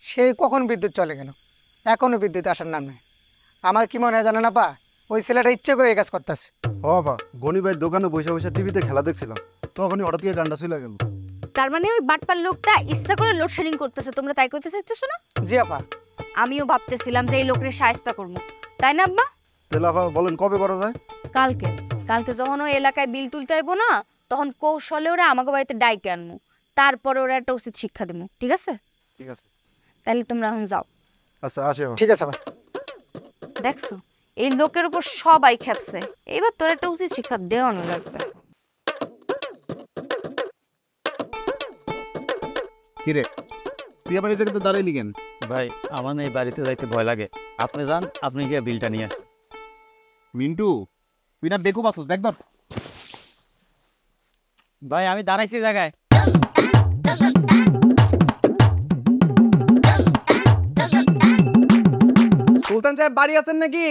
সেই কখন বিদ্যুৎ চলে গেল, এখনো বিদ্যুৎ আসার নাম নেই। আমার কি মনে হয় জানেন আপা, ওই ছেলেটা ইচ্ছে করে এই কাজ করতেছে। ও বাবা, গনি ভাইয়ের দোকানে বসে বসে টিভিতে খেলা দেখছিলাম, তখনই হঠাৎ করে গানটা চলে গেল। তার মানে ওই বাটপার লোকটা ইচ্ছা করে লোডশেডিং করতেছে, তোমরা তাই করতে চাইতেছো না? জি আপা। আমিও ভাবতেছিলাম যে এই লোকের সাহায্য করবো, তাই না আব্বা? তাহলে আপা বলেন কবে করা যায়? কালকে। কালকে যখন ওই এলাকায় বিল তুলতে আইবো না, তখন কৌশলে ওরা আমাকে বাড়িতে ডাইকে আনবো, তারপরে ওরা একটা উচিত শিক্ষা দেবো, ঠিক আছে? ঠিক আছে, তাহলে তোমরা এখন যাও। আচ্ছা আসি। ঠিক আছে আপা। দেখছো, এই লোকের উপর সবাই খেপছে, এবার তোর একটা উচিত শিক্ষা দেওয়ানো লাগবে। কিরে, তুই আবার এই জায়গাতে দাঁড়াইলি কেন? ভাই, আমার এই বাড়িতে যাইতে ভয় লাগে, আপনি যান, আপনি গিয়ে বিলটা নিয়ে আসেন। মিন্টু, তুই না বেকুব আছিস, দেখ ধর। ভাই আমি দাঁড়াইছি জায়গায়। সুলতান সাহেব বাড়ি আছেন নাকি?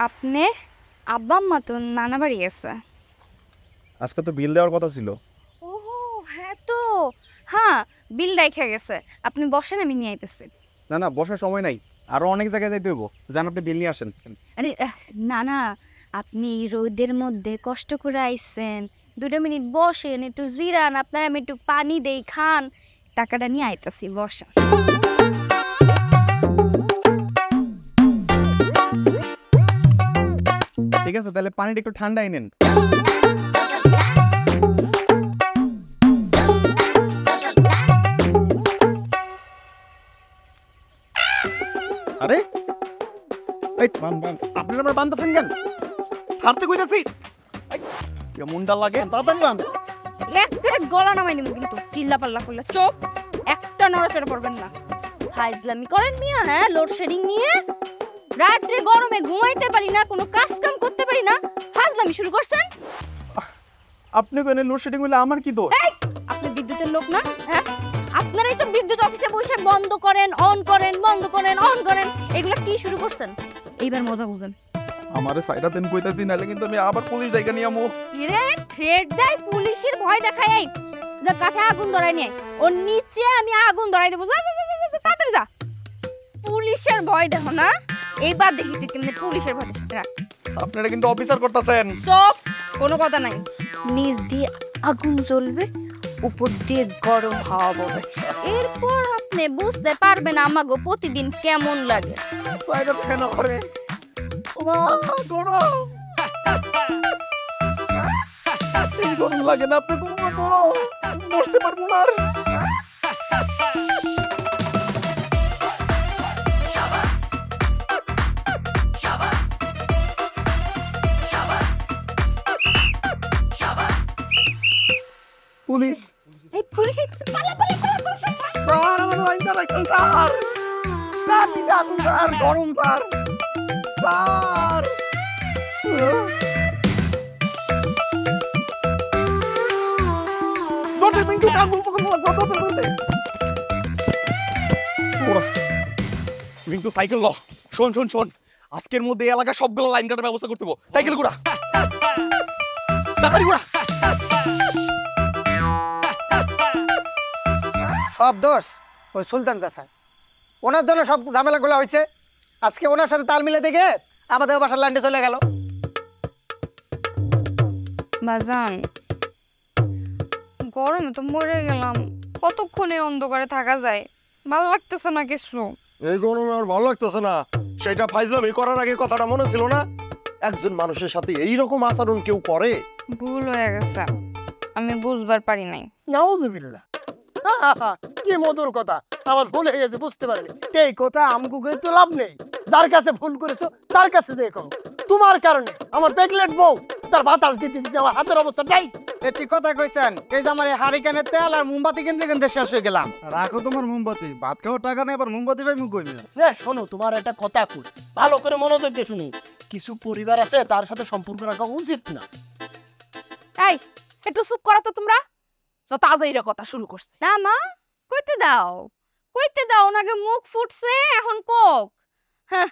আপনি আব্বা আম্মা তো নানা বাড়ি গেছে। আজকে তো বিল দেওয়ার কথা ছিল। ওহো হ্যাঁ তো, হ্যাঁ বিল রাইখা গেছে, আপনি বসেন, আমি নিয়ে আইতেছি। না না, বসার সময় নাই, আরো অনেক জায়গায় যাইতে হইব, জান আপনি বিল নিয়ে আসেন। আরে না না, আপনি রোদের মধ্যে কষ্ট করে আইছেন, 2 মিনিট বসেন, একটু জিরান, আপনার আমি একটু পানি দেই, খান, টাকাটা নিয়ে আইতাছি, বসেন। ঠিক আছে, তাহলে পানিটা একটু ঠান্ডাই নেন। আরে এই আপনি আমার বান্ধাছেন কেন? ছাড়তে কইতাছি, কেমনটা লাগে? তাড়াতাড়ি বান। একটা গলা নামাই নিব কিন্তু, চিল্লা পাল্লা করলে চোপ, একটা নড়াচড়া করবেন না। ফাইজলামি করেন মিয়া, হ্যাঁ লোডশেডিং নিয়ে রাত্রে গরমে ঘুমাইতে পারি না, কোনো কাজ কাম করতে পারি না, ফাইজলামি শুরু করছেন। আপনি কেন লোডশেডিং হইলে আমার কি দোষ? আপনি বিদ্যুতের লোক না? হ্যাঁ, আপনারাই তো বিদ্যুৎ অফিসে বসে বন্ধ করেন, অন করেন, বন্ধ করেন, অন করেন, এগুলো কি শুরু করছেন? এইবার মজা বুঝেন। আমারে সাইডা দেন কইতাছি, নালে কিন্তু আমি আবার পুলিশ ডাইকা নিয়ে আমু। কি রে, থ্রেড দেয়, পুলিশের ভয় দেখায়, এই যা কাঠে আগুন ধরাই নিয়ে ওর নিচে আমি আগুন ধরাই দেবো, যা তাড়াতাড়ি যা। পুলিশের ভয় দেখো না, এইবার দেখি তুই কেমনে পুলিশের ভয় দেখাস। আপনারা কিন্তু অফিসার করতেছেন। চুপ, কোনো কথা নাই, নিচ দিয়ে আগুন জ্বলবে, উপর দিয়ে গরম হাওয়া ববে, এরপর আপনি বুঝতে পারবেন আমাগো প্রতিদিন কেমন লাগে। বাইরে কেন করে গরম লাগে না আপনি বসতে পারবো না আর। পুলিশ এই পুলিশ গরম স্যার স্যার রিঙ্কু সাইকেল ল। শোন শোন শোন, আজকের মধ্যে এলাকা সবগুলো লাইন কাটার ব্যবস্থা করতে হবে। সাইকেল ঘোরা, তাড়াতাড়ি ঘোরা। সব দোষ ওই সুলতান চাচা, ওনার জন্য সব ঝামেলাগুলো হয়েছে। আজকে ওনার সাথে তাল মিলে দেখে আমাদের বাসার লাইনটা চলে গেল। বাজান গরমে তো মরে গেলাম, কতক্ষণে অন্ধকারে থাকা যায়, ভালো লাগতেছে না কিছু। এই গরমে আর ভালো লাগতেছে না, সেটা ফাইজলামি করার আগে কথাটা মনে ছিল না? একজন মানুষের সাথে এইরকম আচরণ কেউ করে? ভুল হয়ে গেছে, আমি বুঝবার পারি নাই। নাউজুবিল্লাহ, কি মধুর কথা, আমার ভুল হয়ে গেছে, বুঝতে পারিনি। এই কথা আমগো কই তো লাভ নেই, যার কাছে ভুল করেছো তার কাছে দেখো। তোমার কারণে আমার প্রেগনেন্ট বউ তার বাতাস দিতে দিতে আমার হাতের অবস্থা নাই। ঠিক কথা কইছেন, এই যে আমার হারিকেনের তেল আর মোমবাতি কিনতে কিনতে শেষ হয়ে গেলাম। রাখো তোমার মোমবাতি, ভাত খাওয়ার টাকা নেই, আবার মোমবাতি পাই মুখ কই না শোনো, তোমার একটা কথা কই, ভালো করে মনোযোগ দিয়ে শুনি। কিছু পরিবার আছে তার সাথে সম্পর্ক রাখা উচিত না। এই একটু চুপ করো তো তোমরা, যত আজাইরা কথা শুরু করছে। না মা, কইতে দাও, কইতে দাও, ওনাকে মুখ ফুটছে এখন কোক। হ্যাঁ,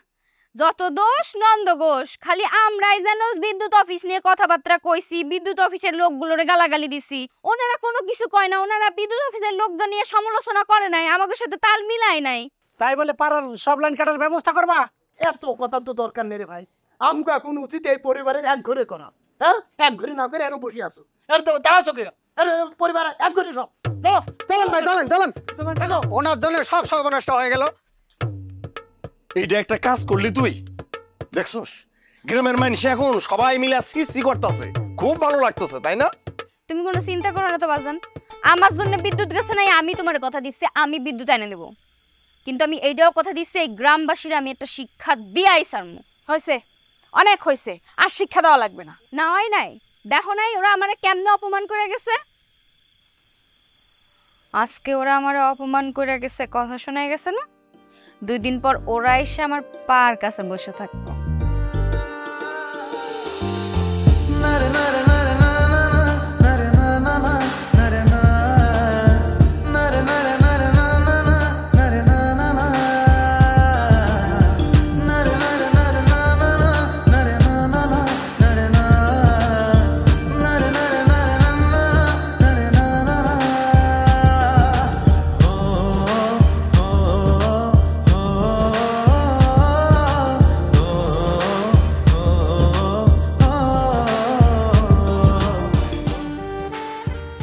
যত দোষ নন্দ ঘোষ, খালি আমরাই যেন বিদ্যুৎ অফিস নিয়ে কথাবার্তা কইছি, বিদ্যুৎ অফিসের লোকগুলোরে গালাগালি দিছি, ওনারা কোনো কিছু কয় না, ওনারা বিদ্যুৎ অফিসের লোকজন নিয়ে সমালোচনা করে নাই, আমাদের সাথে তাল মিলাই নাই। তাই বলে পাড়ার সব লাইন কাটার ব্যবস্থা করবা? এত কথা তো দরকার নেই রে ভাই, আমগো এখন উচিত এই পরিবারের এক ঘরে করা। হ্যাঁ, এক ঘরে না করে এর বসে আছো, এর তো দাঁড়াছো কে? পরিবার এক ঘরে সব চলেন ভাই, চলেন চলেন। ওনার জন্য সব সর্বনষ্ট হয়ে গেল। এইটা একটা কাজ করলি তুই, দেখছস গ্রামের মানুষ এখন সবাই মিলে সিসি করতেছে, খুব ভালো লাগতেছে, তাই না? তুমি কোনো চিন্তা করো না তো বাজান, আমার জন্য বিদ্যুৎ গেছে নাই, আমি তোমার কথা দিচ্ছি, আমি বিদ্যুৎ এনে দেবো। কিন্তু আমি এইটাও কথা দিচ্ছি, এই গ্রামবাসীরা আমি একটা শিক্ষা দিয়াই সারমু। হয়েছে, অনেক হয়েছে, আর শিক্ষা দেওয়া লাগবে না। না হয় নাই, দেখো নাই ওরা আমারে কেমনে অপমান করে গেছে। আজকে ওরা আমারে অপমান করে গেছে, কথা শোনা গেছে না, 2 দিন পর ওরা এসে আমার পার কাছে বসে থাকতো।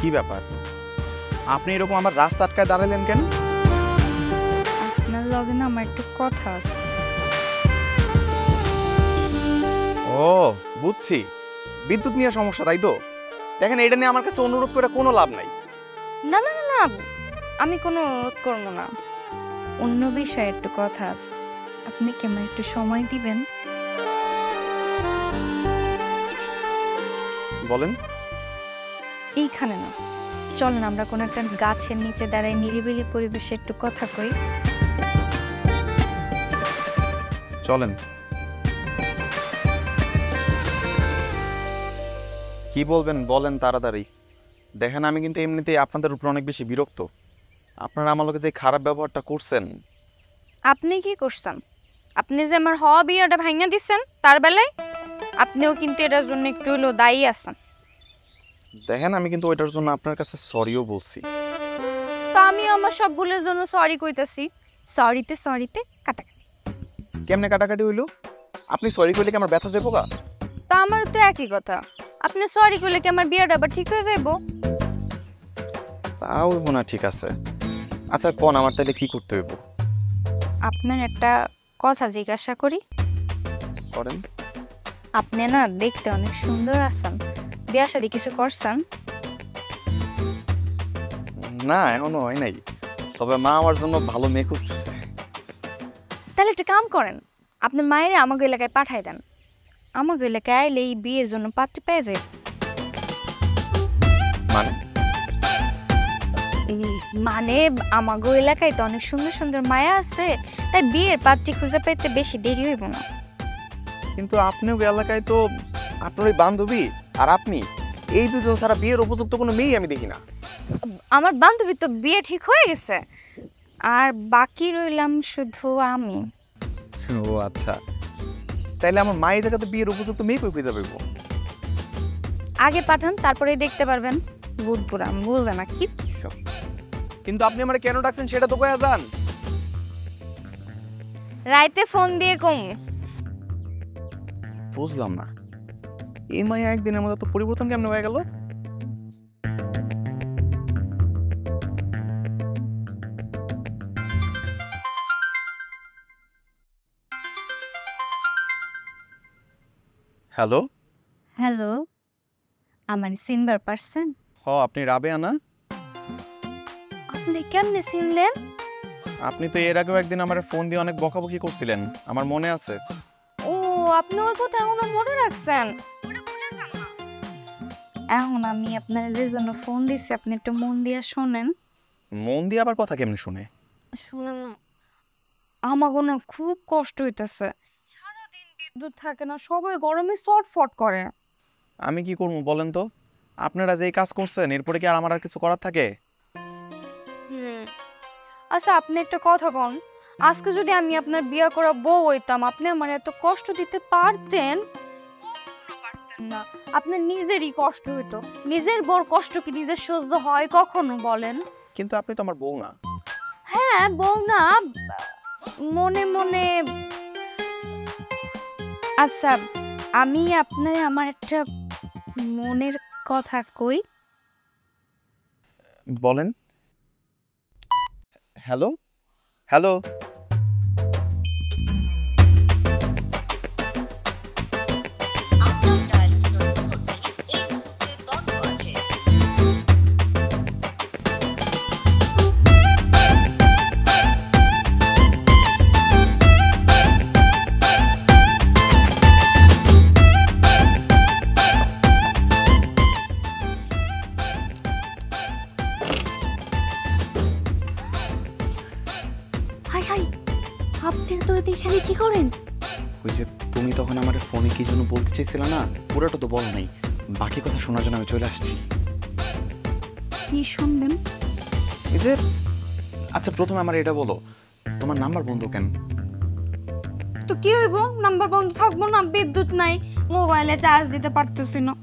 কি ব্যাপার, আপনি এরকম আমার রাস্তা আটকায় দাঁড়ালেন কেন? আপনার লগে না আমার একটু কথা আছে। ও বুঝছি, বিদ্যুৎ নিয়ে সমস্যা, তাই তো? দেখেন, এটা নিয়ে আমার কাছে অনুরোধ করে কোনো লাভ নাই। না না না না, আমি কোনো অনুরোধ করবো না, অন্য বিষয়ে একটু কথা আছে, আপনি কি আমার একটু সময় দিবেন? বলেন। এইখানে না, চলেন আমরা কোনো একটা গাছের নিচে দাঁড়াই, নিরিবিলি পরিবেশে একটু কথা কই। চলেন। কি বলবেন বলেন তাড়াতাড়ি। দেখেন, আমি কিন্তু এমনিতেই আপনাদের উপর অনেক বেশি বিরক্ত। আপনারা আমার লোকে যে খারাপ ব্যবহারটা করছেন। আপনি কি করছেন? আপনি যে আমার হওয়া বিয়েটা ভাঙা দিচ্ছেন, তার বেলায় আপনিও কিন্তু এটার জন্য একটু হলেও দায়ী আছেন। দেখেন, আমি কিন্তু ওইটার জন্য আপনার কাছে সরিও বলছি। তা আমি আমার সব ভুলের জন্য সরি কইতাছি। সরিতে সরিতে কাটাকাটি। কেমনে কাটাকাটি হইলো? আপনি সরি কইলে কি আমার ব্যথা যাবো গা? তা আমার তো একই কথা, আপনি সরি করলে কি আমার বিয়েটা আবার ঠিক হয়ে যাইব? তাও মনে ঠিক আছে। আচ্ছা কোন আমার তাহলে কি করতে হইব? আপনার একটা কথা জিজ্ঞাসা করি। করেন। আপনি না দেখতে অনেক সুন্দর আছেন, বিয়া শাদী কিছু করছেন? না এখনো হয় নাই, তবে মা আমার জন্য ভালো মেয়ে খুঁজতেছে। তাহলে একটা কাম করেন, আপনার মায়ের আমাকে এলাকায় পাঠাই দেন। আমাকে এলাকায় আইলে এই বিয়ের জন্য পাত্রী পেয়ে যায়। মানে? মানে আমাগো এলাকায় তো অনেক সুন্দর সুন্দর মায়া আছে, তাই বিয়ের পাত্রী খুঁজে পেতে বেশি দেরি হইব না। কিন্তু আপনিও এলাকায় তো আপনার ওই বান্ধবী আর আপনি, এই দুজন ছাড়া বিয়ের উপযুক্ত কোনো মেয়েই আমি দেখি না। আমার বান্ধবী তো বিয়ে ঠিক হয়ে গেছে, আর বাকি রইলাম শুধু আমি। ও আচ্ছা, তাইলে আমার মায়ের জায়গাতে বিয়ের উপযুক্ত মেয়ে কই যাবে? আগে পাঠান, তারপরেই দেখতে পারবেন। বুঝবুরা বুঝে না কিচ্ছু। কিন্তু আপনি আমার কেন ডাকছেন সেটা তো কয়া যান। রাইতে ফোন দিয়ে কম। বুঝলাম না, এই মায়া একদিনের মধ্যে তো পরিবর্তন কেমন হয়ে গেল? হ্যালো। হ্যালো, আমার চিনবার পারছেন? হ, আপনি রাবেয়া না? আপনি কেমনে চিনলেন? আপনি তো এর আগেও একদিন আমার ফোন দিয়ে অনেক বকাবকি করছিলেন, আমার মনে আছে। ও, আপনি ওই কথা এখনো মনে রাখছেন? এখন আমি আপনার যে জন্য ফোন দিছি, আপনি একটু মন দিয়ে শোনেন। মন দিয়ে আবার কথা কেমনে শুনে? শুনেন, আমাগো না খুব কষ্ট হইতেছে। সারাদিন বিদ্যুৎ থাকে না, সবাই গরমে ছটফট করে। আমি কি করবো বলেন তো? আপনারা যেই কাজ করছেন এরপরে কি আর আমার আর কিছু করার থাকে? আচ্ছা, আপনি একটা কথা কন, আজকে যদি আমি আপনার বিয়ে করা বউ হইতাম, আপনি আমার এত কষ্ট দিতে পারতেন? পারতেন না। আপনার নিজেরই কষ্ট হইতো। নিজের বউর কষ্ট কি নিজের সহ্য হয় কখনো বলেন? কিন্তু আপনি তো আমার বউ না। হ্যাঁ, বউ না, মনে মনে। আচ্ছা, আমি আপনার আমার একটা মনের কথা কই। বলেন। Hello hello. হাই হাই, আপনি তোরা এখানে কি করেন? ওই যে তুমি তখন আমার ফোনে কি জন্য বলতে চাইছিলে না, পুরোটা তো বলো নাই, বাকি কথা শোনার জন্য আমি চলে আসছি। কি শুনবেন? এই যে, আচ্ছা প্রথমে আমার এটা বলো, তোমার নাম্বার বন্ধ কেন? তো কি হইব, নাম্বার বন্ধ থাকবো না? বিদ্যুৎ নাই, মোবাইলে চার্জ দিতে পারতেছি না,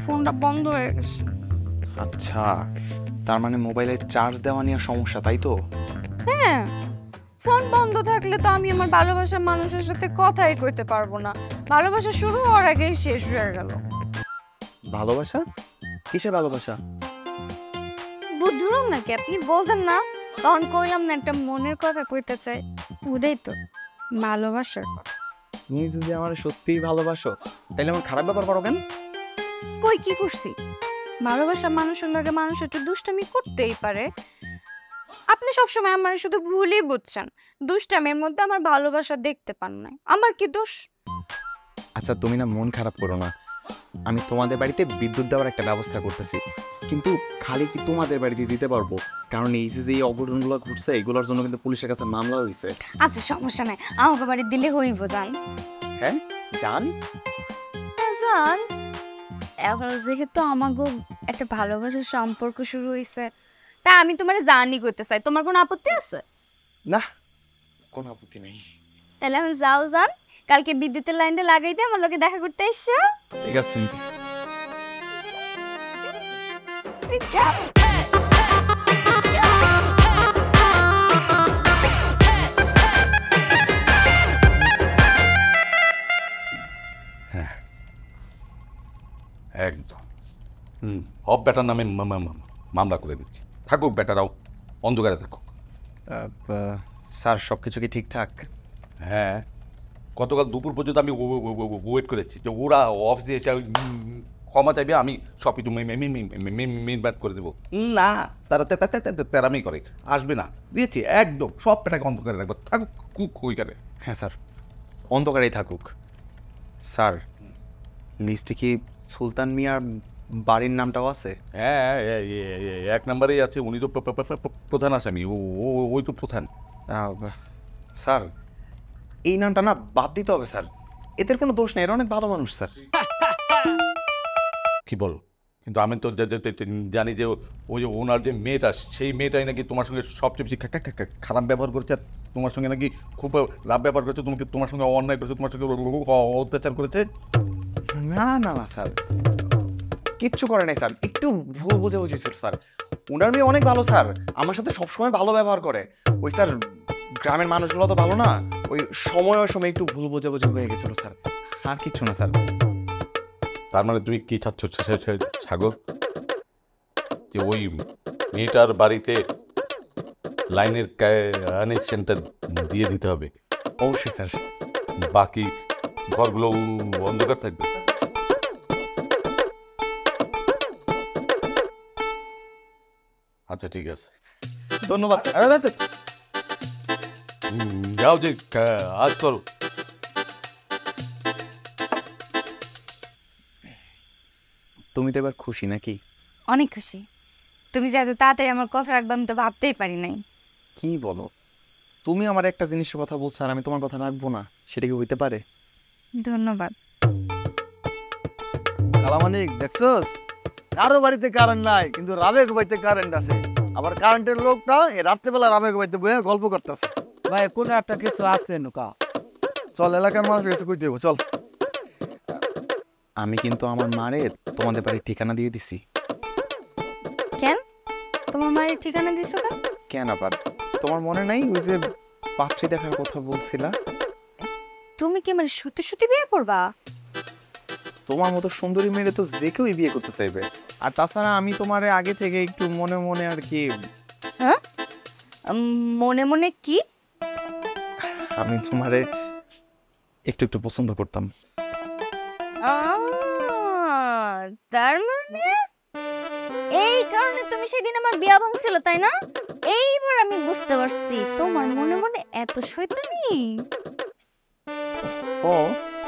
ফোনটা বন্ধ হয়ে গেছে। আচ্ছা, তার মানে মোবাইলে চার্জ দেওয়া নিয়ে সমস্যা, তাই তো? হ্যাঁ, ফোন বন্ধ থাকলে তো আমি আমার ভালোবাসার মানুষের সাথে কথাই কইতে পারবো না। ভালোবাসা শুরু হওয়ার আগেই শেষ হয়ে গেল। ভালোবাসা? কিসের ভালোবাসা? বুঝলাম নাকি, আপনি বোঝেন না? তখন কইলাম না একটা মনের কথা কইতে চাই, ওটাই তো ভালোবাসার কথা। তুমি যদি আমার সত্যিই ভালোবাসো তাহলে আমার খারাপ ব্যাপার করো কেন? কই কি করছি? ভালোবাসা মানুষের লগে মানুষ একটু দুষ্টামি করতেই পারে। আপনি সবসময় আমার শুধু ভুলই বুঝছেন, দুষ্টামের মধ্যে আমার ভালোবাসা দেখতে পান না। আমার কি দোষ? আচ্ছা তুমি না মন খারাপ করো না, আমি তোমাদের বাড়িতে বিদ্যুৎ দেওয়ার একটা ব্যবস্থা করতেছি, কিন্তু খালি কি তোমাদের বাড়িতে দিতে পারবো? কারণ এই যে এই অঘটনগুলো ঘটছে এগুলোর জন্য কিন্তু পুলিশের কাছে মামলা হয়েছে। আচ্ছা সমস্যা নাই, আমাকে বাড়ি দিলে হইব। জান? হ্যাঁ জান। জান, এখন যেহেতু আমাকে একটা ভালোবাসার সম্পর্ক শুরু হয়েছে, তা আমি তোমার জানই করতে চাই। তোমার কোনো আপত্তি আছে? না, কোনো আপত্তি নেই। তাহলে এখন যাও জান, কালকে বিদ্যুতের লাইনটা লাগাই দিয়ে আমার লোকে দেখা করতে এসছো। ঠিক আছে। একদম সব বেটার নামে মামলা করে দিচ্ছি। থাকুক বেটারাও, অন্ধকারে থাকুক। স্যার সব কিছু কি ঠিকঠাক? হ্যাঁ, গতকাল দুপুর পর্যন্ত আমি ওয়েট করেছি যে ওরা অফিসে এসে ক্ষমা চাইবে, আমি সব কিছু মেনবাদ করে দেবো। না, তারা তেরামি করে, আসবে না। দিয়েছি একদম সব পেটাকে অন্ধকারে রাখবো, থাকুক কুক ওইখানে। হ্যাঁ স্যার, অন্ধকারেই থাকুক। স্যার লিস্টে কি সুলতান মিয়ার বাড়ির নামটাও আছে? হ্যাঁ, এক নম্বরেই আছে, উনি তো প্রধান আসামি, ওই তো প্রধান। স্যার এই নামটা না বাদ দিতে হবে স্যার, এদের কোনো দোষ নেই, এরা অনেক ভালো মানুষ স্যার। কি বল? কিন্তু আমি তো জানি যে ওই যে ওনার যে মেয়েটা, সেই মেয়েটাই নাকি তোমার সঙ্গে সবচেয়ে বেশি খারাপ ব্যবহার করেছে, আর তোমার সঙ্গে নাকি খুব রাব ব্যবহার করেছে, তোমার সঙ্গে অন্যায় করেছে, তোমার সঙ্গে অত্যাচার করেছে। না না না স্যার, কিচ্ছু করে নাই স্যার, একটু ভুল বুঝে বুঝেছিল স্যার। ওনার মেয়ে অনেক ভালো স্যার, আমার সাথে সবসময় ভালো ব্যবহার করে। ওই স্যার গ্রামের মানুষগুলো তো ভালো না, ওই সময় একটু ভুল বুঝে হয়ে গেছিল স্যার, আর কিচ্ছু না স্যার। তার মানে তুমি কি চাচ্ছ সাগর, যে ওই মেয়েটার বাড়িতে লাইনের কানেকশনটা দিয়ে দিতে হবে? অবশ্যই স্যার। বাকি ঘরগুলো অন্ধকার থাকবে? আচ্ছা ঠিক আছে, ধন্যবাদ স্যার। যাও যে কাজ করো। তুমি তো এবার খুশি নাকি? অনেক খুশি। তুমি যে এত তাড়াতাড়ি আমার কথা রাখবে আমি তো ভাবতেই পারি নাই। কি বলো, তুমি আমার একটা জিনিসের কথা বলছো আর আমি তোমার কথা রাখবো না, সেটা কি হইতে পারে? ধন্যবাদ। কালামানিক দেখছস, কারো বাড়িতে কারেন্ট নাই কিন্তু রাবেক বাড়িতে কারেন্ট আছে। আবার কারেন্টের লোকটা এই রাত্রেবেলা রাবেক বাড়িতে বসে গল্প করতেছে। ভাই কোনো একটা কিছু আছে নুকা, চল এলাকার মানুষের কাছে কই দেবো, চল। আমি কিন্তু আমার মারে তোমাদের বাড়ির ঠিকানা দিয়ে দিছি। কেন তোমার মায়ের ঠিকানা দিছো কেন? কেন আবার তোমার মনে নাই ওই যে পাত্রী দেখার কথা বলছিলা? তুমি কি মানে সত্যি সত্যি বিয়ে করবা? তোমার মতো সুন্দরী মেয়ে তো যে কেউই বিয়ে করতে চাইবে, আর তাছাড়া আমি তোমার আগে থেকে একটু মনে মনে আর কি। হ্যাঁ, মনে মনে কি? আমি তোমারে একটু একটু পছন্দ করতাম। তার মানে এই কারণে তুমি সেদিন আমার বিয়া ভাঙছিল, তাই না? এইবার আমি বুঝতে পারছি তোমার মনে মনে এত শয়তানি। ও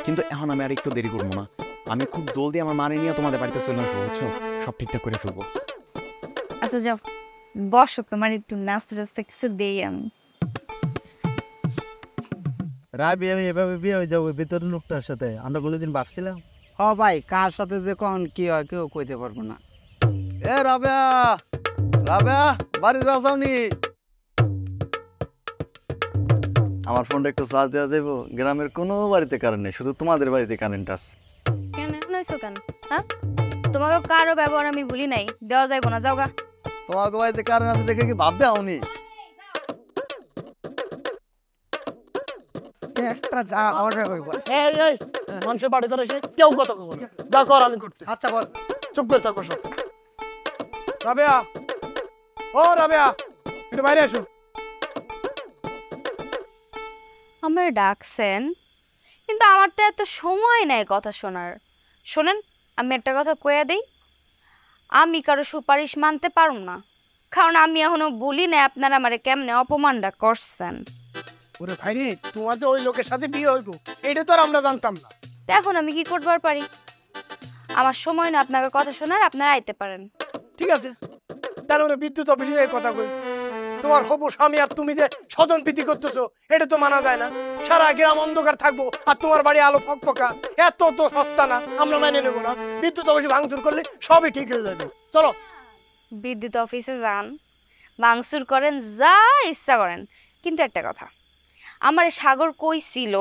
কিন্তু এখন আমি আর একটু দেরি করবো না, আমি খুব জলদি আমার মারে নিয়ে তোমাদের বাড়িতে চলে আসবো, বুঝছো? সব ঠিকঠাক করে ফেলবো। আচ্ছা যাও বসো, তোমার একটু নাস্তা টাস্তা কিছু দেই আমি। রাবিয়া এভাবে বিয়ে হয়ে যাবে ভিতরের লোকটার সাথে, আমরা কোনোদিন ভাবছিলাম? হ ভাই, কার সাথে যে কখন কি হয় কেউ কইতে পারবো না। এ রাবেয়া, রাবেয়া বাড়ি যাওনি? আমার ফোনটা একটু চার্জ দেওয়া যাবো? গ্রামের কোনো বাড়িতে কারেন্ট নেই, শুধু তোমাদের বাড়িতে কারেন্ট আছে। কেন এখন হইছো কেন? হ্যাঁ, তোমাকে কারো ব্যবহার আমি ভুলি নাই, দেওয়া যাইবো না, যাও গা। তোমাকে বাড়িতে কারেন্ট আছে দেখে কি ভাবতে হওনি? একটা যা আমার কইব। এই এই মানুষের বাড়ি ধরে এসে কেউ কথা কইব না, যা কর আমি করতে। আচ্ছা বল। চুপ করে থাকো সব। রাবেয়া, ও রাবেয়া, একটু বাইরে এসো। আমার ডাকছেন, কিন্তু আমার তো এত সময় নাই কথা শোনার। শোনেন, আমি একটা কথা কইয়া দেই, আমি কারো সুপারিশ মানতে পারুম না, কারণ আমি এখনো বলি না আপনারা আমারে কেমনে অপমানটা করছেন। ওরে ভাই রে, তোমার যে ওই লোকের সাথে বিয়ে হইব এটা তো আর আমরা জানতাম না। তো এখন আমি কি করবার পারি? আমার সময় না আপনাকে কথা শোনার, আপনারা আইতে পারেন। ঠিক আছে, তাহলে বিদ্যুৎ অফিসের কথা কই। তোমার হবু স্বামী আর তুমি যে স্বজন প্রীতি করতেছো এটা তো মানা যায় না। সারা গ্রাম অন্ধকার থাকবো আর তোমার বাড়ি আলো ফকফকা, এত তো সস্তা না, আমরা মেনে নেবো না। বিদ্যুৎ অফিসে ভাঙচুর করলে সবই ঠিক হয়ে যাবে। চলো বিদ্যুৎ অফিসে যান, ভাঙচুর করেন, যা ইচ্ছা করেন, কিন্তু একটা কথা, আমার সাগর কইছিল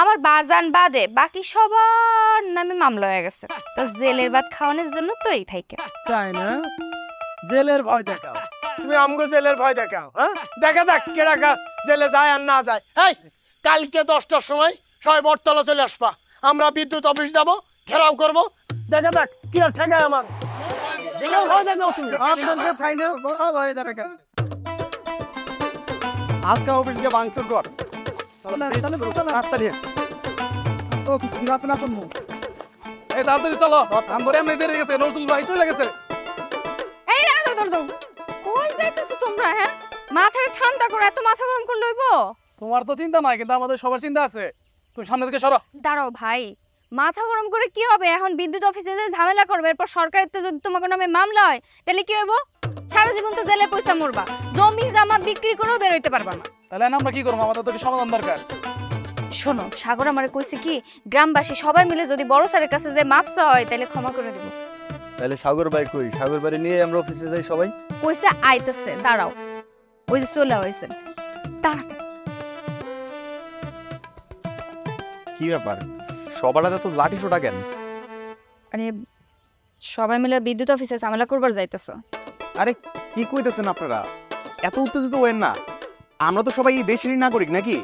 আমার বাজান বাদে বাকি সবার নামে মামলা হয়ে গেছে, তো জেলের ভাত খাওয়ানোর জন্য তৈরি থাইকে। তাই না? জেলের ভয় দেখাও তুমি, আমগো জেলের ভয় দেখাও। হ্যাঁ, দেখা যাক কেডা জেলে যায় আর না যায়। এই কালকে 10টার সময় সবাই বটতলা চলে আসবা, আমরা বিদ্যুৎ অফিস যাবো, ঘেরাও করবো, দেখা যাক কি আর ঠেকায় আমার দেখেও খাওয়া যাবে তুমি ফাইনাল ভাই দেখা আজকে অফিস গিয়ে ভাঙচুর কর তাড়াতাড়ি ও নতুন নতুন এই তাড়াতাড়ি চলো আমরা এমনি দেরি গেছে নজরুল ভাই চলে গেছে এই দাঁড়াও কই যাইতেছো তোমরা? হ্যাঁ, মাথাটা ঠান্ডা করে, এত মাথা গরম করে লইবো? তোমার তো চিন্তা নাই কিন্তু আমাদের সবার চিন্তা আছে। তুমি সামনে থেকে সরো। দাঁড়াও ভাই, মাথা গরম করে কি হবে? এখন বিদ্যুৎ অফিসে যে ঝামেলা করবে, এরপর সরকারের তো যদি তোমাকে নামে মামলা হয় তাহলে কি হইব? সারা জীবন তো জেলে পয়সা মরবা, জমি জামা বিক্রি করেও বের হইতে পারবা না। তাহলে আমরা কি করবো? আমাদের তো সমাধান দরকার। শোনো, সাগর আমারে কইছে কি, গ্রামবাসী সবাই মিলে যদি বড় স্যারের কাছে যে মাপসা হয় তাহলে ক্ষমা করে দেব। তাহলে সাগর ভাই কই? সাগর ভাই নিয়ে আমরা অফিসে যাই সবাই। কইছে আইতেছে, দাঁড়াও। ওই যে চলে হইছে, তাড়াতাড়ি। কি ব্যাপার, সবার হাতে তো লাঠি ছোটা কেন? আরে সবাই মিলে বিদ্যুৎ অফিসে ঝামেলা করবার যাইতেছ। আরে কি কইতেছেন আপনারা? এত উত্তেজিত হয়েন না, আমরা তো সবাই এই দেশেরই নাগরিক নাকি?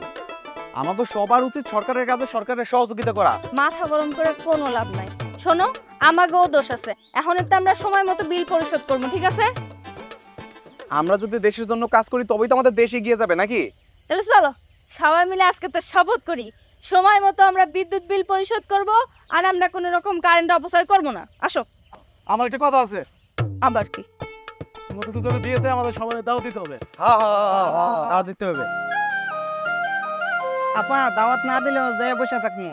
আমাদের সবার উচিত সরকারের কাছে সরকারের সহযোগিতা করা। মাথা গরম করে কোনো লাভ নাই। শোনো, আমাকেও দোষ আছে, এখন তো আমরা সময় মতো বিল পরিশোধ করবো, ঠিক আছে? আমরা যদি দেশের জন্য কাজ করি তবেই তো আমাদের দেশ এগিয়ে যাবে নাকি? তাহলে চলো সবাই মিলে আজকে তো শপথ করি, সময় মতো আমরা বিদ্যুৎ বিল পরিশোধ করব, আর আমরা কোনো রকম কারেন্ট অপচয় করব না। আসো। আমার একটা কথা আছে। আবার কি? তোমাদের দুজনের বিয়েতে আমাদের সবাই দাওয়াত দিতে হবে। দাওয়াত দিতে হবে। আপা দাওয়াত না দিলেও যাই বসে থাকবো।